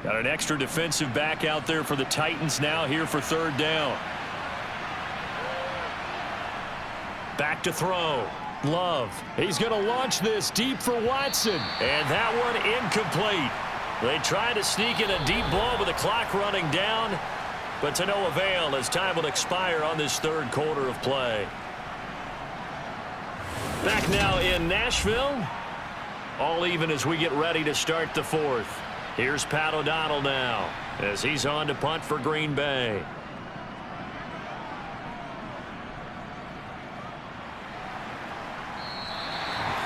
Got an extra defensive back out there for the Titans now here for 3rd down. Back to throw. Love. He's going to launch this deep for Watson. And that one incomplete. They try to sneak in a deep ball with the clock running down, but to no avail as time will expire on this 3rd quarter of play. Back now in Nashville. All even as we get ready to start the 4th. Here's Pat O'Donnell now as he's on to punt for Green Bay.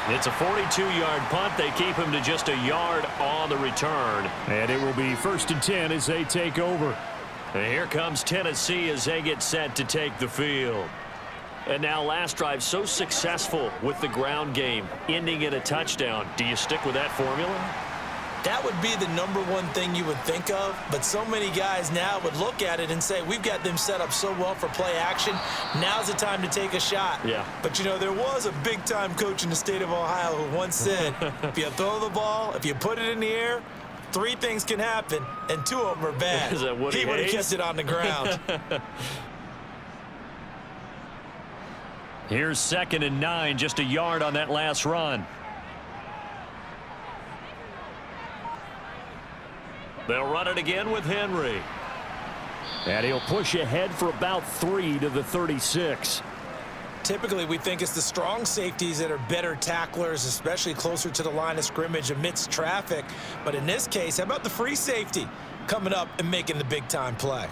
It's a 42-yard punt. They keep him to just a yard on the return. And it will be 1st and 10 as they take over. And here comes Tennessee as they get set to take the field. And now last drive so successful with the ground game, ending in a touchdown. Do you stick with that formula? That would be the #1 thing you would think of, but so many guys now would look at it and say, we've got them set up so well for play action. Now's the time to take a shot. Yeah. But, you know, there was a big-time coach in the state of Ohio who once said, if you throw the ball, if you put it in the air, 3 things can happen, and 2 of them are bad. Is that Woody He would have Hayes? kept it on the ground. Here's 2nd and 9, just a yard on that last run. They'll run it again with Henry. And he'll push ahead for about 3 to the 36. Typically, we think it's the strong safeties that are better tacklers, especially closer to the line of scrimmage amidst traffic. But in this case, how about the free safety coming up and making the big-time play?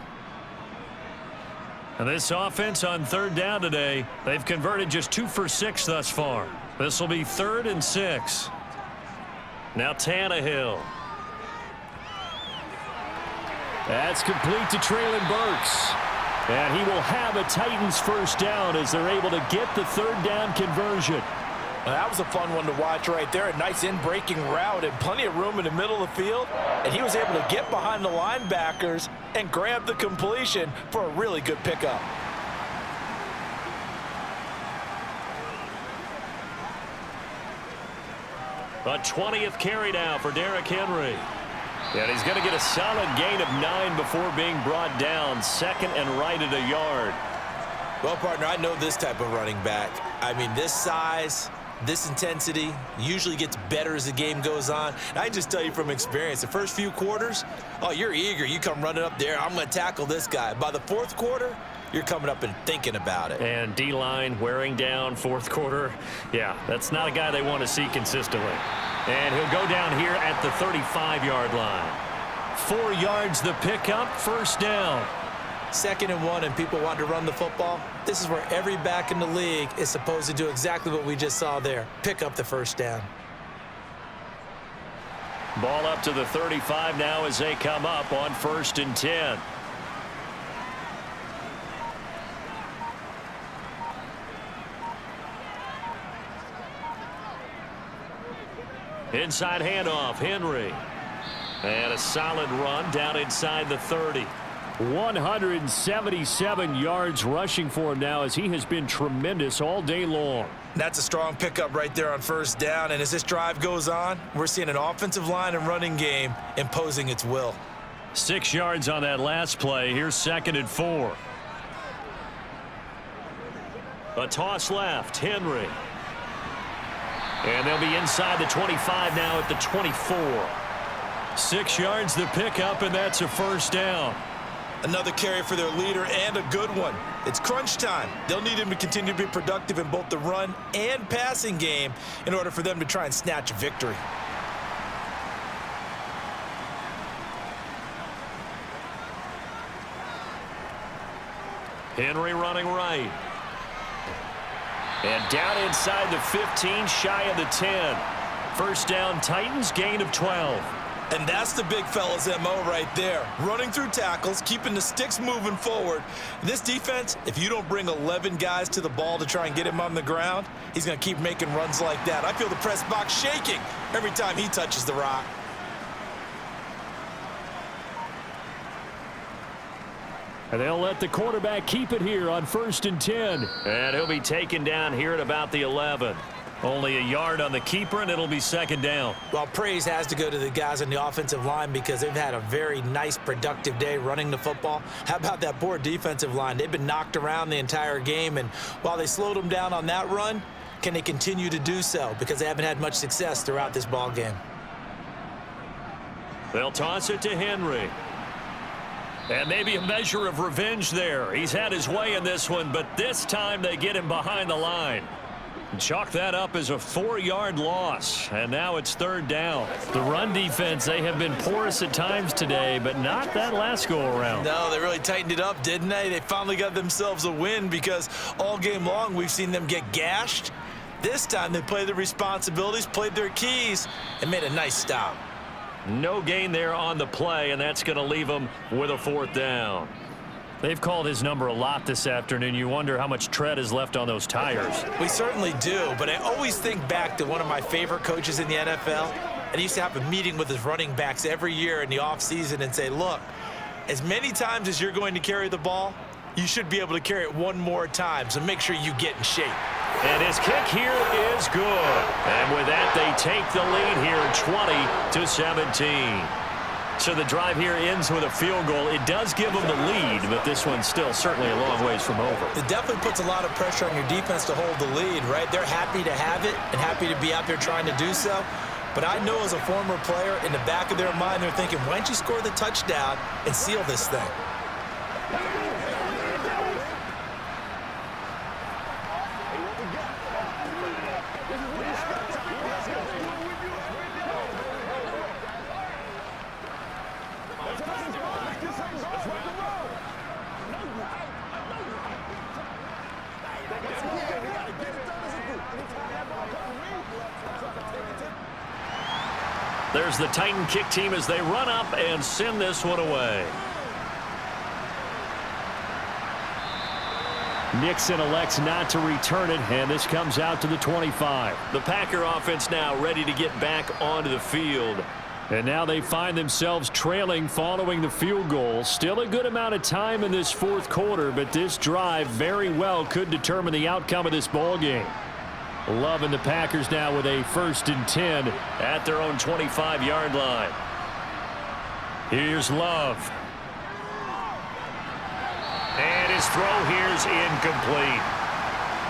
And this offense on 3rd down today, they've converted just 2 for 6 thus far. This will be 3rd and 6. Now Tannehill. That's complete to Traylon Burks. And he will have a Titans 1st down as they're able to get the 3rd down conversion. Well, that was a fun one to watch right there. A nice in-breaking route and plenty of room in the middle of the field. And he was able to get behind the linebackers and grab the completion for a really good pickup. A 20th carry now for Derrick Henry. And he's going to get a solid gain of 9 before being brought down. 2nd and right at a yard. Well, partner, I know this type of running back. I mean, this size, this intensity usually gets better as the game goes on. And I just tell you from experience, the first few quarters, oh, you're eager. You come running up there, I'm going to tackle this guy. By the 4th quarter, you're coming up and thinking about it. And D-line wearing down 4th quarter. Yeah, that's not a guy they want to see consistently. And he'll go down here at the 35-yard line. 4 yards the pickup, 1st down. 2nd and 1 and people want to run the football. This is where every back in the league is supposed to do exactly what we just saw there. Pick up the 1st down. Ball up to the 35 now as they come up on 1st and 10. Inside handoff, Henry. And a solid run down inside the 30. 177 yards rushing for him now as he has been tremendous all day long. That's a strong pickup right there on first down. And as this drive goes on, we're seeing an offensive line and running game imposing its will. 6 yards on that last play. Here's 2nd and 4. A toss left. Henry. And they'll be inside the 25 now at the 24. 6 yards the pickup, and that's a first down. Another carry for their leader, and a good one. It's crunch time. They'll need him to continue to be productive in both the run and passing game in order for them to try and snatch a victory. Henry running right. And down inside the 15, shy of the 10. First down, Titans, gain of 12. And that's the big fella's MO right there. Running through tackles, keeping the sticks moving forward. This defense, if you don't bring 11 guys to the ball to try and get him on the ground, he's going to keep making runs like that. I feel the press box shaking every time he touches the rock. And they'll let the quarterback keep it here on 1st and 10. And he'll be taken down here at about the 11. Only a yard on the keeper, and it'll be 2nd down. Well, praise has to go to the guys on the offensive line because they've had a very nice, productive day running the football. How about that poor defensive line? They've been knocked around the entire game, and while they slowed them down on that run, can they continue to do so? Because they haven't had much success throughout this ball game. They'll toss it to Henry. And maybe a measure of revenge there. He's had his way in this one, but this time they get him behind the line. Chalk that up as a 4-yard loss, and now it's 3rd down. The run defense, they have been porous at times today, but not that last go-around. No, they really tightened it up, didn't they? They finally got themselves a win because all game long we've seen them get gashed. This time they played their responsibilities, played their keys, and made a nice stop. No gain there on the play, and that's going to leave them with a 4th down. They've called his number a lot this afternoon. You wonder how much tread is left on those tires. We certainly do, but I always think back to one of my favorite coaches in the NFL, and he used to have a meeting with his running backs every year in the offseason and say, look, as many times as you're going to carry the ball, you should be able to carry it one more time, so make sure you get in shape. And his kick here is good. And with that, they take the lead here, 20-17. So the drive here ends with a field goal. It does give them the lead, but this one's still certainly a long ways from over. It definitely puts a lot of pressure on your defense to hold the lead, right? They're happy to have it and happy to be out there trying to do so. But I know as a former player, in the back of their mind, they're thinking, why don't you score the touchdown and seal this thing? There's the Titan kick team as they run up and send this one away. Nixon elects not to return it, and this comes out to the 25. The Packer offense now ready to get back onto the field. And now they find themselves trailing following the field goal. Still a good amount of time in this 4th quarter, but this drive very well could determine the outcome of this ball game. Love and the Packers now with a 1st and 10 at their own 25-yard line. Here's Love. And his throw here's incomplete.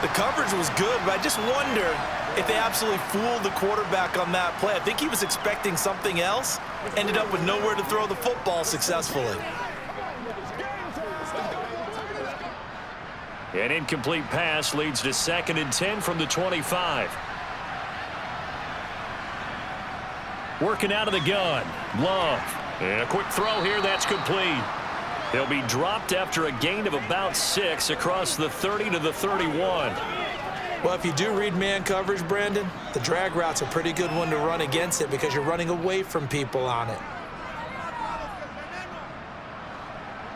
The coverage was good, but I just wonder if they absolutely fooled the quarterback on that play. I think he was expecting something else, ended up with nowhere to throw the football successfully. An incomplete pass leads to 2nd and 10 from the 25. Working out of the gun. Love. And a quick throw here. That's complete. He'll be dropped after a gain of about 6 across the 30 to the 31. Well, if you do read man coverage, Brandon, the drag route's a pretty good one to run against it because you're running away from people on it.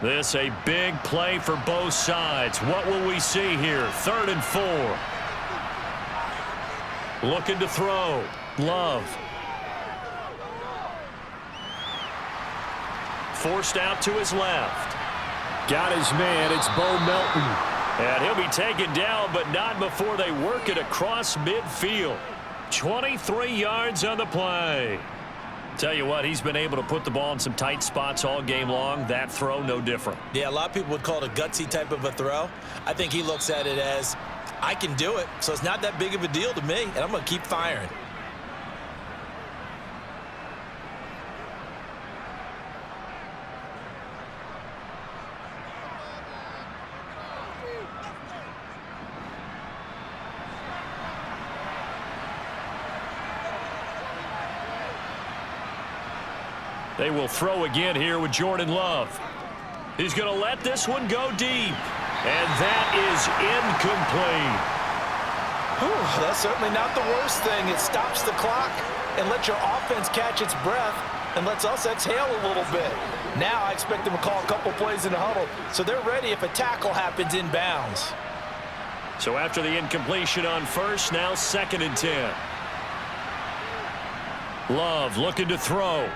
This a big play for both sides. What will we see here? 3rd and 4. Looking to throw. Love. forced out to his left. Got his man. It's Bo Melton. And he'll be taken down, but not before they work it across midfield. 23 yards on the play. Tell you what, he's been able to put the ball in some tight spots all game long. That throw, no different. Yeah, a lot of people would call it a gutsy type of a throw. I think he looks at it as, I can do it, so it's not that big of a deal to me, and I'm going to keep firing. They will throw again here with Jordan Love. He's going to let this one go deep. And that is incomplete. Whew, that's certainly not the worst thing. It stops the clock and lets your offense catch its breath and lets us exhale a little bit. Now I expect them to call a couple plays in the huddle, so they're ready if a tackle happens inbounds. So after the incompletion on first, now 2nd and 10. Love looking to throw.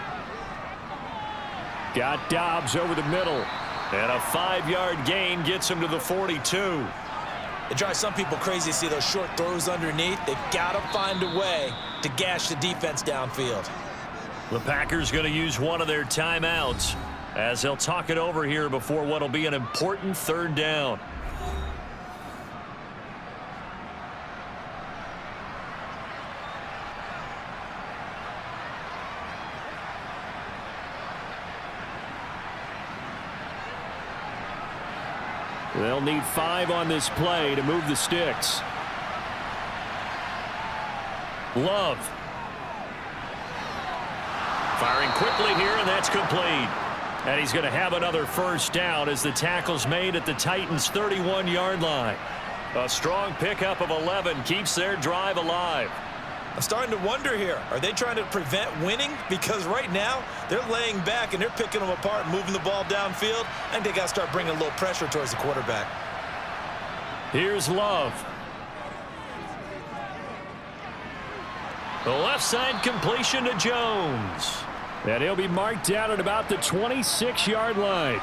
Got Dobbs over the middle. And a 5-yard gain gets him to the 42. It drives some people crazy to see those short throws underneath. They've got to find a way to gash the defense downfield. The Packers going to use one of their timeouts as they'll talk it over here before what will be an important 3rd down. They'll need 5 on this play to move the sticks. Love. Firing quickly here, and that's complete. And he's going to have another 1st down as the tackle's made at the Titans' 31-yard line. A strong pickup of 11 keeps their drive alive. I'm starting to wonder here, are they trying to prevent winning? Because right now, they're laying back and they're picking them apart, moving the ball downfield, and they got to start bringing a little pressure towards the quarterback. Here's Love. The left side completion to Jones. And he'll be marked down at about the 26-yard line.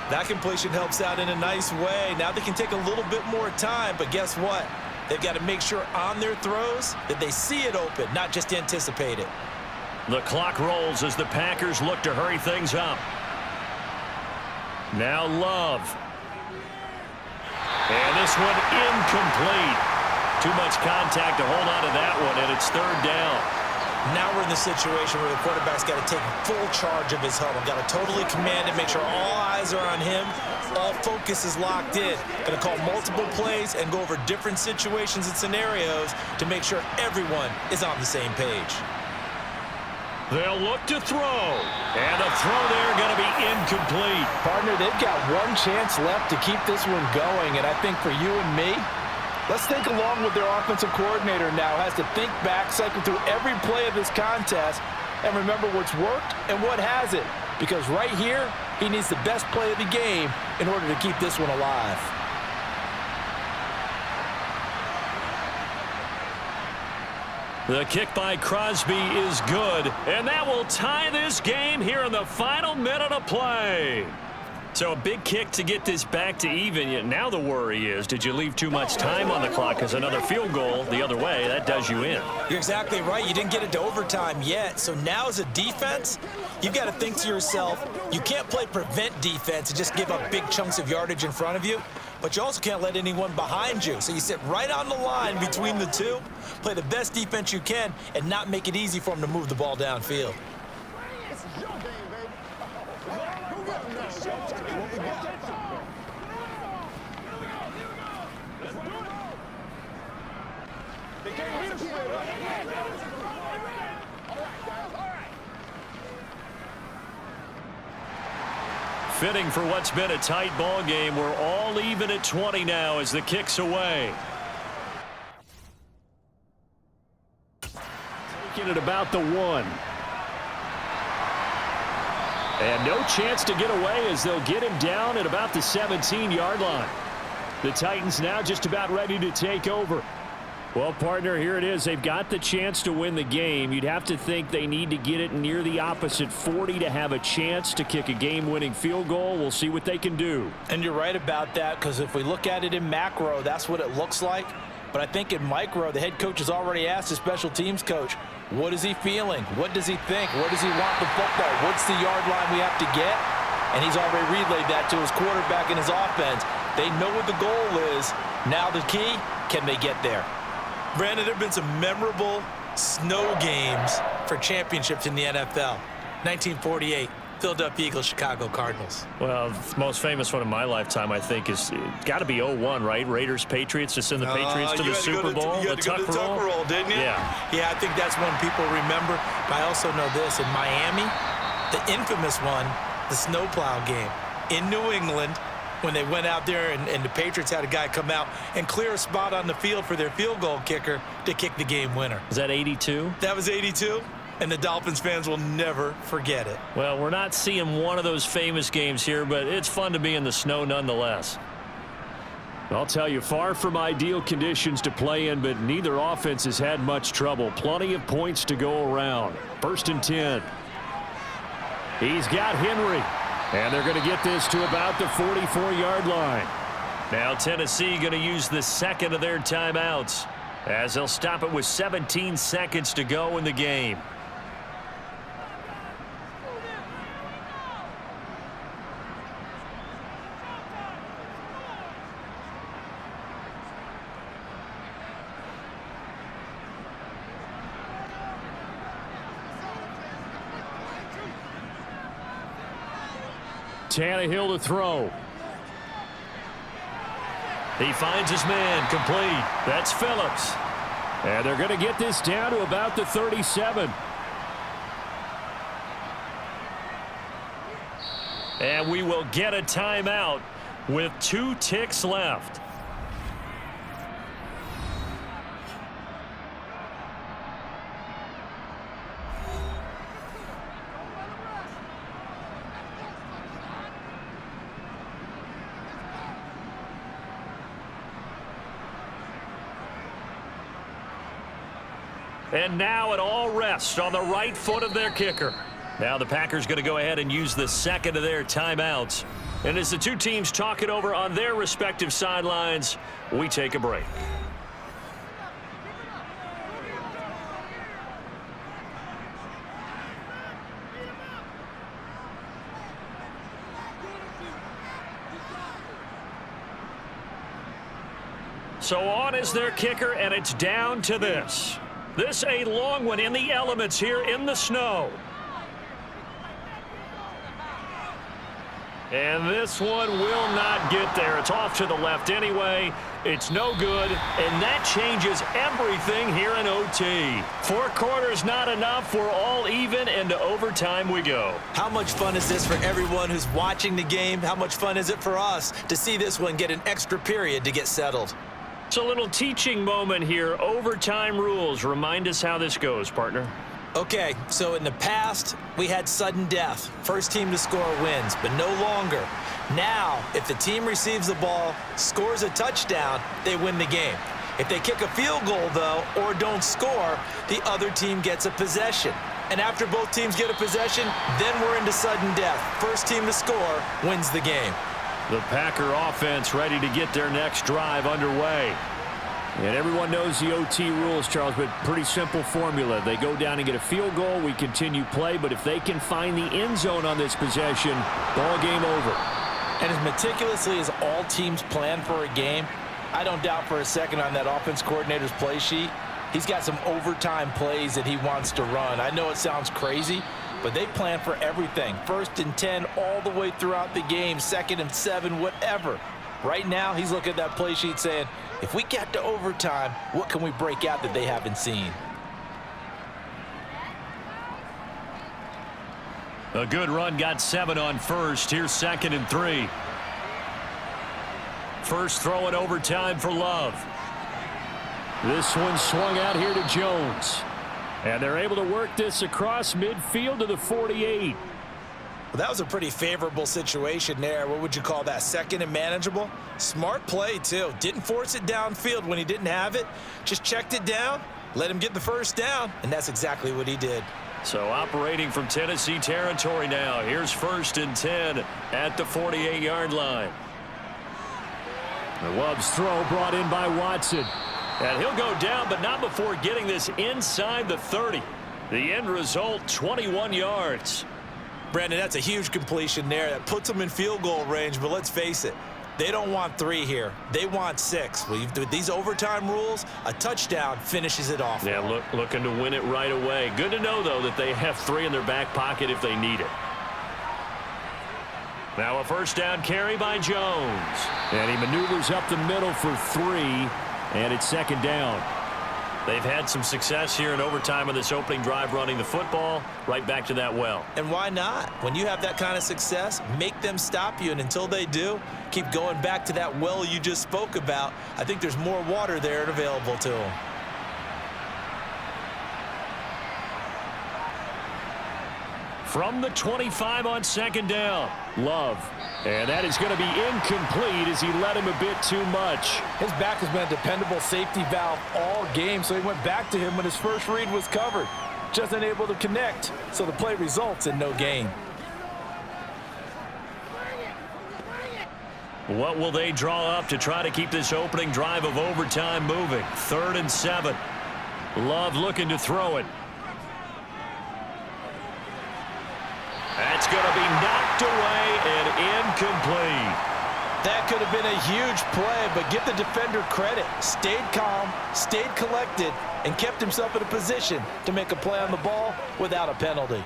That completion helps out in a nice way. Now they can take a little bit more time, but guess what? They've got to make sure on their throws that they see it open, not just anticipate it. The clock rolls as the Packers look to hurry things up. Now Love. And this one incomplete. Too much contact to hold on to that one, and it's 3rd down. Now we're in the situation where the quarterback's got to take full charge of his huddle. Got to totally command it, make sure all eyes are on him. All focus is locked in. Going to call multiple plays and go over different situations and scenarios to make sure everyone is on the same page. They'll look to throw. And the throw there going to be incomplete. Partner, they've got one chance left to keep this one going, and I think for you and me, let's think along with their offensive coordinator now. Has to think back, cycle through every play of this contest, and remember what's worked and what hasn't. Because right here, he needs the best play of the game in order to keep this one alive. The kick by Crosby is good, and that will tie this game here in the final minute of play. So a big kick to get this back to even. Yet now the worry is, did you leave too much time on the clock? Because another field goal the other way, that does you in. You're exactly right. You didn't get it to overtime yet. So now as a defense, you've got to think to yourself, you can't play prevent defense and just give up big chunks of yardage in front of you. But you also can't let anyone behind you. So you sit right on the line between the two, play the best defense you can, and not make it easy for them to move the ball downfield. Fitting for what's been a tight ball game. We're all even at 20 now as the kick's away. Taking it about the 1. And no chance to get away as they'll get him down at about the 17-yard line. The Titans now just about ready to take over. Well, partner, here it is. They've got the chance to win the game. You'd have to think they need to get it near the opposite 40 to have a chance to kick a game-winning field goal. We'll see what they can do. And you're right about that, because if we look at it in macro, that's what it looks like. But I think in micro, the head coach has already asked the special teams coach, what is he feeling? What does he think? Where does he want the football? What's the yard line we have to get? And he's already relayed that to his quarterback and his offense. They know what the goal is. Now the key, can they get there? Brandon, there have been some memorable snow games for championships in the NFL. 1948, Philadelphia Eagles, Chicago Cardinals. Well, the most famous one in my lifetime, I think, is got to be 01, right? Raiders, Patriots, to send the Patriots to the Super Bowl. You had to go to the Tuck roll, didn't you? Yeah, I think that's one people remember. But I also know this. In Miami, the infamous one, the snowplow game in New England, when they went out there and the Patriots had a guy come out and clear a spot on the field for their field goal kicker to kick the game winner. is that 82? That was 82, and the Dolphins fans will never forget it. Well, we're not seeing one of those famous games here, but it's fun to be in the snow nonetheless. I'll tell you, far from ideal conditions to play in, but neither offense has had much trouble. Plenty of points to go around. 1st and 10. He's got Henry. And they're going to get this to about the 44-yard line. Now Tennessee going to use the second of their timeouts as they'll stop it with 17 seconds to go in the game. Tannehill to throw. He finds his man, complete. That's Phillips. And they're going to get this down to about the 37. And we will get a timeout with 2 ticks left. And now it all rests on the right foot of their kicker. Now the Packers going to go ahead and use the second of their timeouts. And as the two teams talk it over on their respective sidelines, we take a break. So on is their kicker, and it's down to this. This a long one in the elements here in the snow. And this one will not get there. It's off to the left anyway. It's no good, and that changes everything here in OT. 4 quarters not enough. We're all even, and to overtime we go. How much fun is this for everyone who's watching the game? How much fun is it for us to see this one get an extra period to get settled? It's a little teaching moment here. Overtime rules. Remind us how this goes, partner. Okay, so in the past, we had sudden death. First team to score wins, but no longer. Now, if the team receives the ball, scores a touchdown, they win the game. If they kick a field goal, though, or don't score, the other team gets a possession. And after both teams get a possession, then we're into sudden death. First team to score wins the game. The Packer offense ready to get their next drive underway. And everyone knows the OT rules, Charles, but pretty simple formula. They go down and get a field goal, we continue play, but if they can find the end zone on this possession, ball game over. And as meticulously as all teams plan for a game, I don't doubt for a second on that offense coordinator's play sheet, he's got some overtime plays that he wants to run. I know it sounds crazy, but they plan for everything. 1st and 10 all the way throughout the game, 2nd and 7, whatever. Right now, he's looking at that play sheet saying, if we get to overtime, what can we break out that they haven't seen? A good run, got 7 on first. Here's 2nd and 3. First throw in overtime for Love. This one swung out here to Jones. And they're able to work this across midfield to the 48. Well, that was a pretty favorable situation there. What would you call that? Second and manageable? Smart play, too. Didn't force it downfield when he didn't have it. Just checked it down, let him get the first down, and that's exactly what he did. So operating from Tennessee territory now. Here's 1st and 10 at the 48-yard line. The Love's throw brought in by Watson. And he'll go down, but not before getting this inside the 30. The end result, 21 yards. Brandon, that's a huge completion there. That puts them in field goal range, but let's face it, they don't want 3 here. They want 6. With these overtime rules, a touchdown finishes it off. Yeah, looking to win it right away. Good to know, though, that they have 3 in their back pocket if they need it. Now a 1st down carry by Jones. And he maneuvers up the middle for 3, and it's 2nd down. They've had some success here in overtime on this opening drive running the football. Right back to that well. And why not? When you have that kind of success, make them stop you, and until they do, keep going back to that well you just spoke about. I think there's more water there and available to them. From the 25 on 2nd down. Love. And that is going to be incomplete as he led him a bit too much. His back has been a dependable safety valve all game, so he went back to him when his first read was covered. Just unable to connect, so the play results in no gain. What will they draw up to try to keep this opening drive of overtime moving? 3rd and 7. Love looking to throw it. That's going to be knocked away and incomplete. That could have been a huge play, but give the defender credit. Stayed calm, stayed collected, and kept himself in a position to make a play on the ball without a penalty.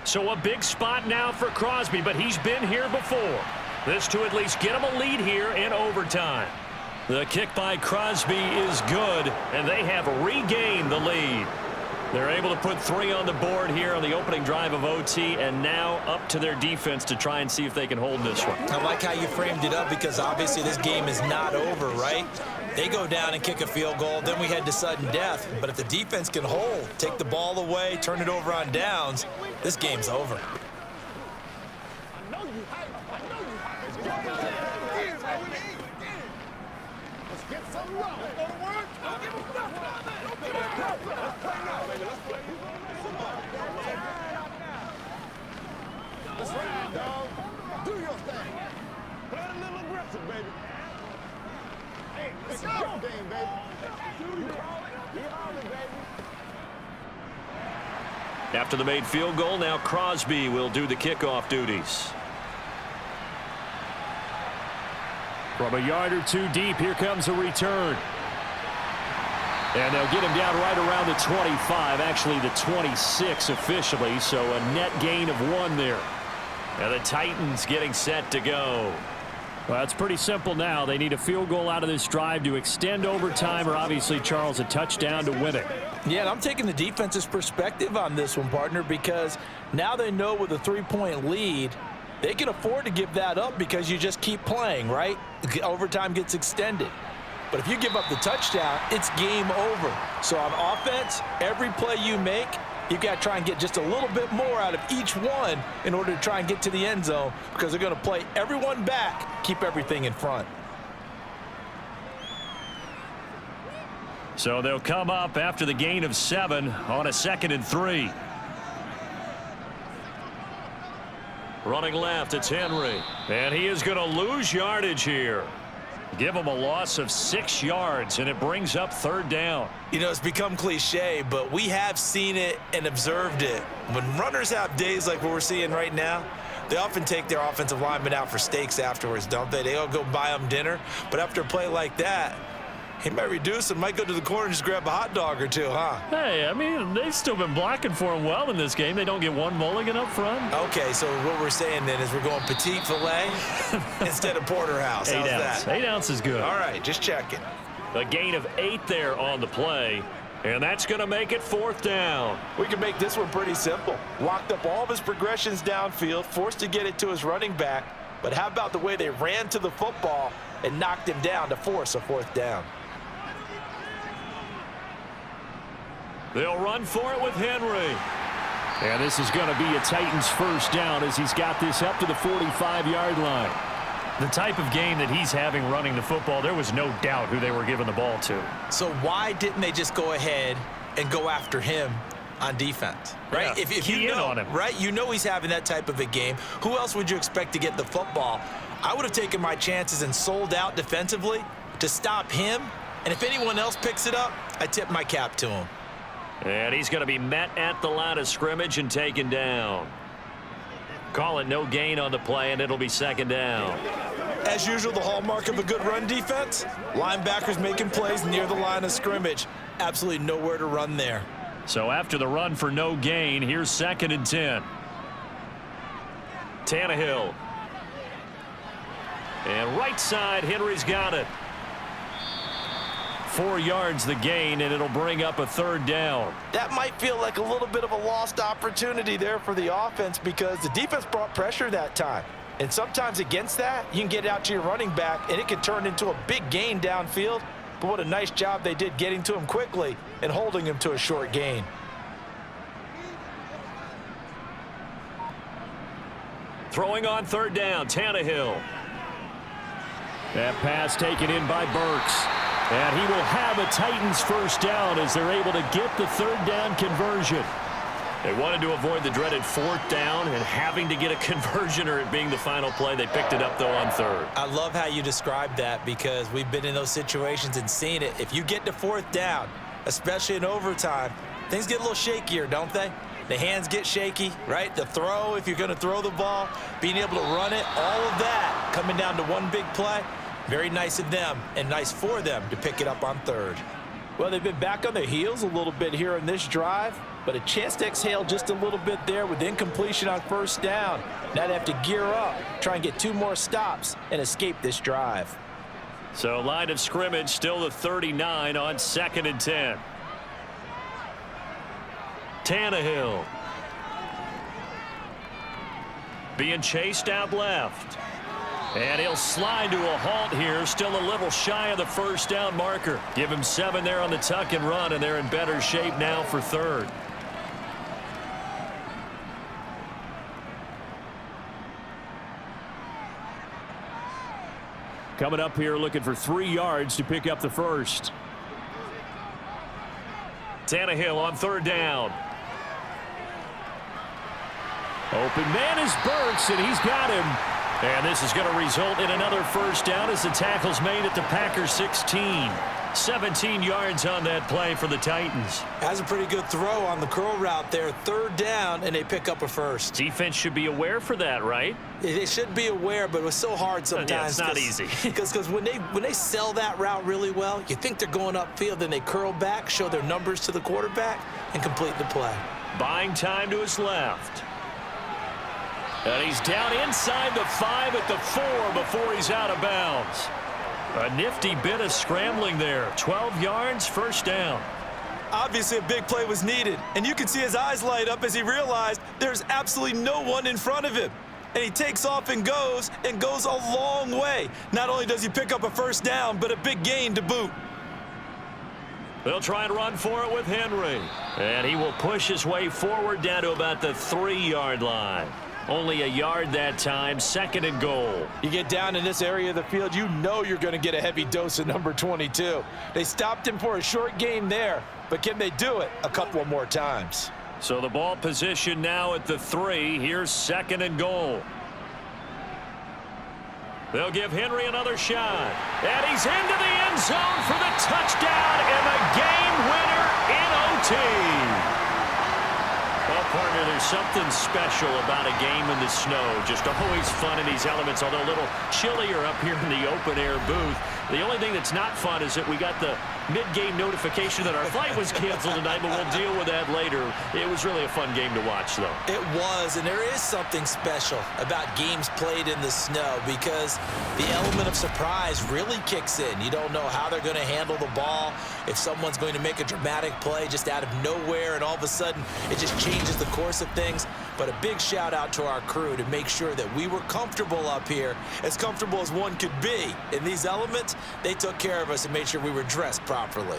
So a big spot now for Crosby, but he's been here before. This to at least get him a lead here in overtime. The kick by Crosby is good, and they have regained the lead. They're able to put 3 on the board here on the opening drive of OT, and now up to their defense to try and see if they can hold this one. I like how you framed it up, because obviously this game is not over, right? They go down and kick a field goal, then we head to sudden death. But if the defense can hold, take the ball away, turn it over on downs, this game's over. Let's get some love. Don't give him nothing. Let's ride, dog. Do your thing. Play a little aggressive, baby. Hey, it's a your game, baby. You holler, baby. After the made field goal, now Crosby will do the kickoff duties. From a yard or 2 deep, here comes a return. And they'll get him down right around the 25, actually the 26 officially, so a net gain of 1 there. And the Titans getting set to go. Well, it's pretty simple now. They need a field goal out of this drive to extend overtime, or obviously, Charles, a touchdown to win it. Yeah, and I'm taking the defense's perspective on this one, partner, because now they know with a 3-point lead, they can afford to give that up because you just keep playing, right? Overtime gets extended. But if you give up the touchdown, it's game over. So on offense, every play you make, you've got to try and get just a little bit more out of each one in order to try and get to the end zone, because they're going to play everyone back, keep everything in front. So they'll come up after the gain of 7 on a 2nd and 3. Running left, it's Henry. And he is going to lose yardage here. Give him a loss of 6 yards, and it brings up 3rd down. You know, it's become cliche, but we have seen it and observed it. When runners have days like what we're seeing right now, they often take their offensive linemen out for steaks afterwards, don't they? They all go buy them dinner. But after a play like that, he might reduce and might go to the corner and just grab a hot dog or 2, huh? Hey, I mean, they've still been blocking for him well in this game. They don't get 1 mulligan up front. Okay, so what we're saying then is we're going petite filet instead of porterhouse. 8 How's ounce. that? 8 ounce is good. All right, just checking. A gain of 8 there on the play, and that's going to make it 4th down. We can make this one pretty simple. Locked up all of his progressions downfield, forced to get it to his running back. But how about the way they ran to the football and knocked him down to force a 4th down? They'll run for it with Henry. And this is going to be a Titans first down as he's got this up to the 45-yard line. The type of game that he's having running the football, there was no doubt who they were giving the ball to. So why didn't they just go ahead and go after him on defense, right? Yeah, if key you in know, on him. right? You know he's having that type of a game. Who else would you expect to get the football? I would have taken my chances and sold out defensively to stop him. And if anyone else picks it up, I tip my cap to him. And he's going to be met at the line of scrimmage and taken down. Call it no gain on the play, and it'll be second down. As usual, the hallmark of a good run defense, linebackers making plays near the line of scrimmage. Absolutely nowhere to run there. So after the run for no gain, here's 2nd and 10. Tannehill. And right side, Henry's got it. 4 yards the gain, and it'll bring up a 3rd down. That might feel like a little bit of a lost opportunity there for the offense because the defense brought pressure that time. And sometimes against that, you can get out to your running back, and it can turn into a big gain downfield. But what a nice job they did getting to him quickly and holding him to a short gain. Throwing on 3rd down, Tannehill. That pass taken in by Burks. And he will have a Titans first down as they're able to get the 3rd down conversion. They wanted to avoid the dreaded 4th down and having to get a conversion or it being the final play. They picked it up, though, on 3rd. I love how you described that because we've been in those situations and seen it. If you get to 4th down, especially in overtime, things get a little shakier, don't they? The hands get shaky, right? The throw, if you're going to throw the ball, being able to run it, all of that coming down to one big play. Very nice of them and nice for them to pick it up on 3rd. Well, they've been back on their heels a little bit here on this drive, but a chance to exhale just a little bit there with incompletion on 1st down. Now they have to gear up, try and get 2 more stops and escape this drive. So line of scrimmage still the 39 on 2nd and 10. Tannehill. Being chased out left. And he'll slide to a halt here, still a little shy of the 1st down marker. Give him 7 there on the tuck and run, and they're in better shape now for 3rd. Coming up here looking for 3 yards to pick up the 1st. Tannehill on 3rd down. Open man is Burks, and he's got him. And this is going to result in another 1st down as the tackle's made at the Packers 16. 17 yards on that play for the Titans. Has a pretty good throw on the curl route there. 3rd down, and they pick up a 1st. Defense should be aware for that, right? They should be aware, but it was so hard sometimes. Yeah, it's not easy. Because when they sell that route really well, you think they're going upfield, then they curl back, show their numbers to the quarterback, and complete the play. Buying time to his left. And he's down inside the 5 at the 4 before he's out of bounds. A nifty bit of scrambling there. 12 yards, 1st down. Obviously, a big play was needed, and you can see his eyes light up as he realized there's absolutely no one in front of him. And he takes off and goes a long way. Not only does he pick up a 1st down, but a big gain to boot. They'll try and run for it with Henry. And he will push his way forward down to about the 3-yard line. Only a yard that time, 2nd and goal. You get down in this area of the field, you know you're going to get a heavy dose of number 22. They stopped him for a short gain there, but can they do it a couple more times? So the ball position now at the 3. Here's 2nd and goal. They'll give Henry another shot. And he's into the end zone for the touchdown and the game winner in OT. Well, partner, there's something special about a game in the snow. Just always fun in these elements, although a little chillier up here in the open-air booth. The only thing that's not fun is that we got the mid-game notification that our flight was canceled tonight, but we'll deal with that later. It was really a fun game to watch, though. It was, and there is something special about games played in the snow because the element of surprise really kicks in. You don't know how they're going to handle the ball, if someone's going to make a dramatic play just out of nowhere, and all of a sudden it just changes the course of things. But a big shout out to our crew to make sure that we were comfortable up here, as comfortable as one could be. In these elements, they took care of us and made sure we were dressed properly.